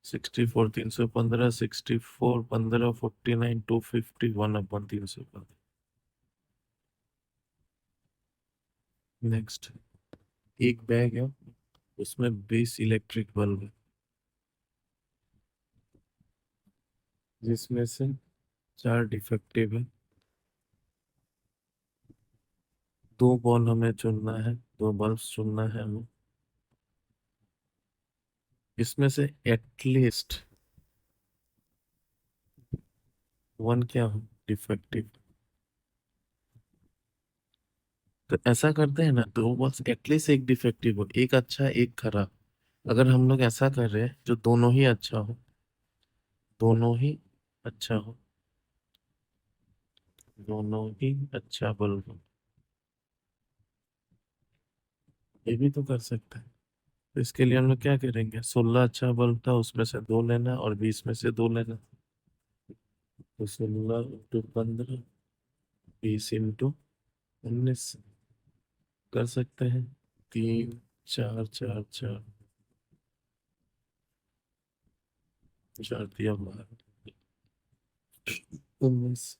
315, 64 15 49 250 1/315। नेक्स्ट। एक बैग है, उसमें 20 इलेक्ट्रिक बल्ब है, जिसमें से 4 डिफेक्टिव है। 2 बॉल हमें चुनना है, 2 बल्ब चुनना है हमें। इसमें से एटलीस्ट 1 क्या हो? डिफेक्टिव। तो ऐसा करते हैं ना, 2 बॉल्स एटलीस्ट एक डिफेक्टिव हो, एक अच्छा एक खराब। अगर हम लोग ऐसा कर रहे हैं जो दोनों ही अच्छा हो, दोनों ही अच्छा हो, दोनों ही अच्छा बल्ब हो, ये भी तो कर सकते हैं। तो इसके लिए हम लोग क्या करेंगे? 16 अच्छा बल्ब था, उसमें से 2 लेना और 20 में से 2 लेना। तो 16 × 15, 20 × 19 कर सकते हैं। 3 4 4 4, 4 दिया 12, 19।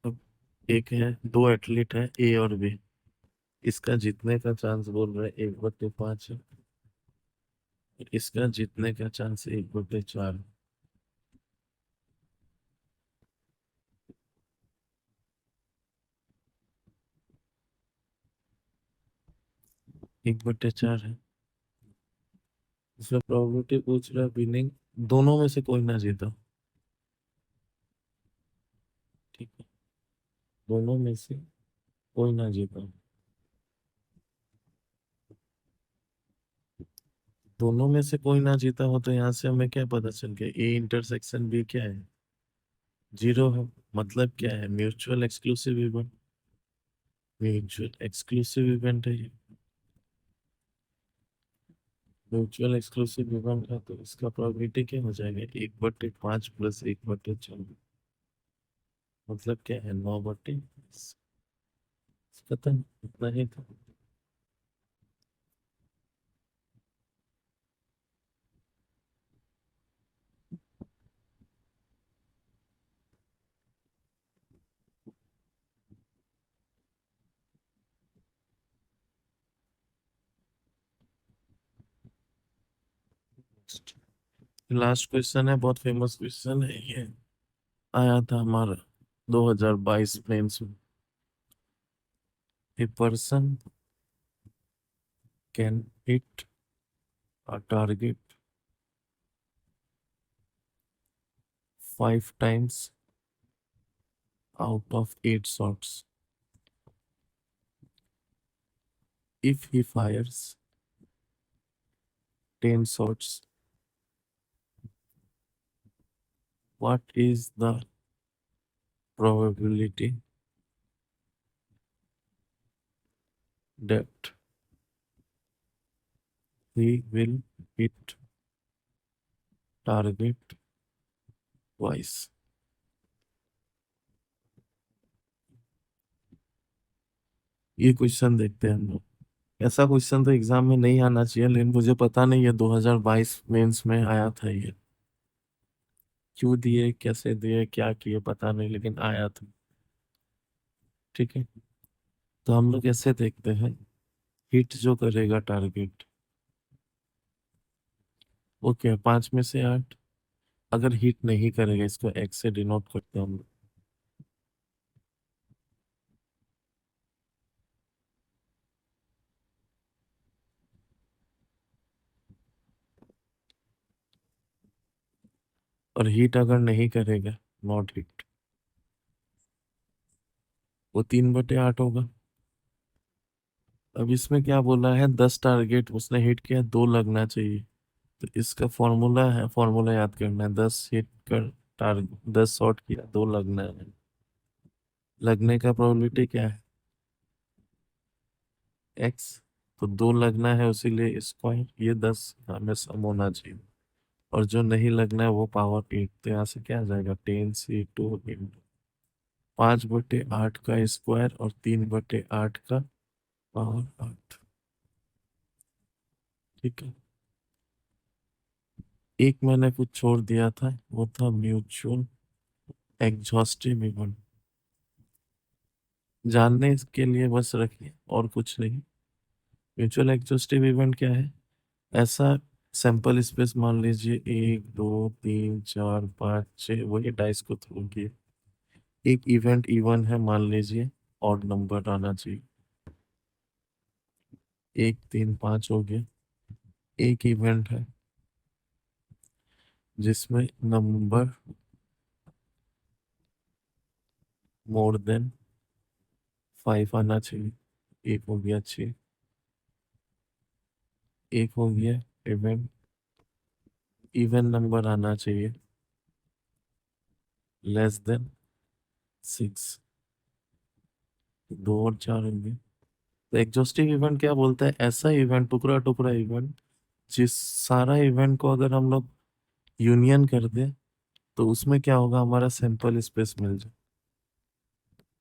अब एक है, 2 एथलीट है ए और बी, इसका जीतने का चांस बोल रहे 1/5 है, इसका जीतने का चांस 1/4। 1/4 है। इसमें प्रोबेबिलिटी पूछ रहा है विनिंग, दोनों में से कोई ना जीता। ठीक है, दोनों में से कोई ना जीता। दोनों में से कोई ना जीता हो तो यहाँ से हमें क्या पता चल गया, ए इंटरसेक्शन बी क्या है, जीरो है। मतलब क्या है, mutual exclusive event. Mutual exclusive event है ये। म्यूचुअल एक्सक्लूसिव इवेंट है तो इसका प्रोबेबिलिटी क्या हो जाएगा, 1/5 प्लस 1/14। मतलब क्या है, 9/20। खत्म, इतना ही था। लास्ट क्वेश्चन है, बहुत फेमस क्वेश्चन है ये। आया था हमारा 2022 मेंस में। A person can hit a target 5 times out of 8 shots. If he fires 10 shots, what is the probability that he will hit target twice? ये क्वेश्चन देखते हैं हम लोग। ऐसा क्वेश्चन तो एग्जाम में नहीं आना चाहिए, लेकिन मुझे पता नहीं है 2022 मेंस में आया था ये। क्यों दिए, कैसे दिए, क्या किए पता नहीं, लेकिन आया था। ठीक है, तो हम लोग ऐसे देखते हैं, हिट जो करेगा टारगेट, ओके 5 में से 8। अगर हिट नहीं करेगा, इसको एक्स से डिनोट करते हैं हम लोग। और हिट अगर नहीं करेगा, नॉट हिट, वो 3/8 होगा। अब इसमें क्या बोला है, 10 टारगेट उसने हिट किया, 2 लगना चाहिए। तो इसका फॉर्मूला है, फॉर्मूला याद करना है, 10 हिट कर, टारगेट 10 शॉट किया, 2 लगना है। लगने का प्रोबेबिलिटी क्या है, एक्स। तो 2 लगना है, उसीलिए स्क्वायर, ये 10 हमें सम होना चाहिए। और जो नहीं लगना है वो पावर 8। तो यहाँ से क्या आ जाएगा, 10c2 इंटू 5/8 का स्क्वायर और 3/8 का पावर 8। ठीक है, एक मैंने कुछ छोड़ दिया था, वो था म्यूचुअल एग्जॉस्टिव इवेंट। जानने के लिए बस रखिए, और कुछ नहीं। म्यूचुअल एग्जॉस्टिव इवेंट क्या है, ऐसा सैंपल स्पेस मान लीजिए 1 2 3 4 5 6, वही डाइस को थ्रो किए। एक इवेंट इवन है मान लीजिए, ऑड नंबर आना चाहिए, 1 3 5 हो गया। एक इवेंट है जिसमें नंबर मोर देन 5 आना चाहिए, एक हो गया 6। एक हो गया इवेंट, इवन नंबर आना चाहिए लेस देन 6। 2 और 4 होंगे। तो एग्जॉस्टिव इवेंट क्या बोलता है, ऐसा इवेंट, टुकड़ा टुकड़ा इवेंट, जिस सारा इवेंट को अगर हम लोग यूनियन कर दे तो उसमें क्या होगा, हमारा सैंपल स्पेस मिल जाए।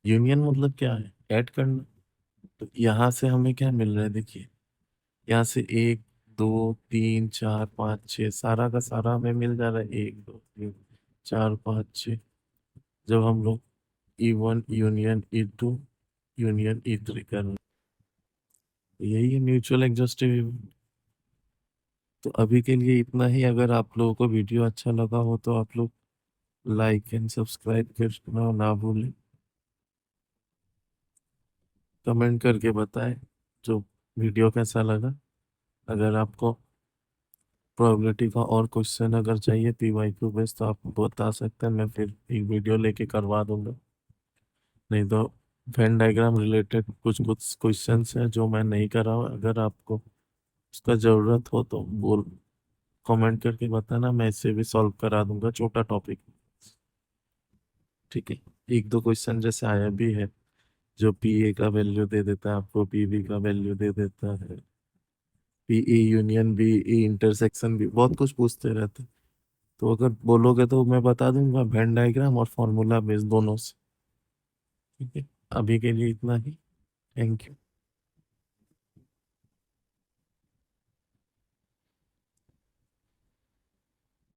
यूनियन मतलब क्या है, ऐड करना। तो यहाँ से हमें क्या मिल रहा है, देखिए, यहाँ से 1 2 3 4 5 6, सारा का सारा हमें मिल जा रहा है, 1 2 3 4 5 6। जब हम लोग E1 union E2 union E3 कर रहे हैं, तो यही है म्यूचुअल एग्जॉस्टिव। तो अभी के लिए इतना ही। अगर आप लोगों को वीडियो अच्छा लगा हो तो आप लोग लाइक एंड सब्सक्राइब करना ना भूलें। कमेंट करके बताएं जो वीडियो कैसा लगा। अगर आपको प्रोबेबिलिटी का और क्वेश्चन अगर चाहिए PYQ बेस, तो आप बता सकते हैं, मैं फिर एक वीडियो लेके करवा दूंगा। नहीं तो वेन डायग्राम रिलेटेड कुछ कुछ क्वेश्चंस हैं जो मैं नहीं कर रहा हूँ, अगर आपको उसका जरूरत हो तो बोल, कमेंट करके बताना, मैं इसे भी सॉल्व करा दूंगा, छोटा टॉपिक। ठीक है। एक दो क्वेश्चन जैसे आया भी है, जो पी ए का वैल्यू दे देता है आपको, पी बी का वैल्यू दे देता है, P A union B A intersection भी, बहुत कुछ पूछते रहते हैं। तो अगर बोलोगे तो मैं बता दूंगा वेन डायग्राम और फॉर्मूला बेस दोनों से। ठीक है। अभी के लिए इतना ही। Thank you.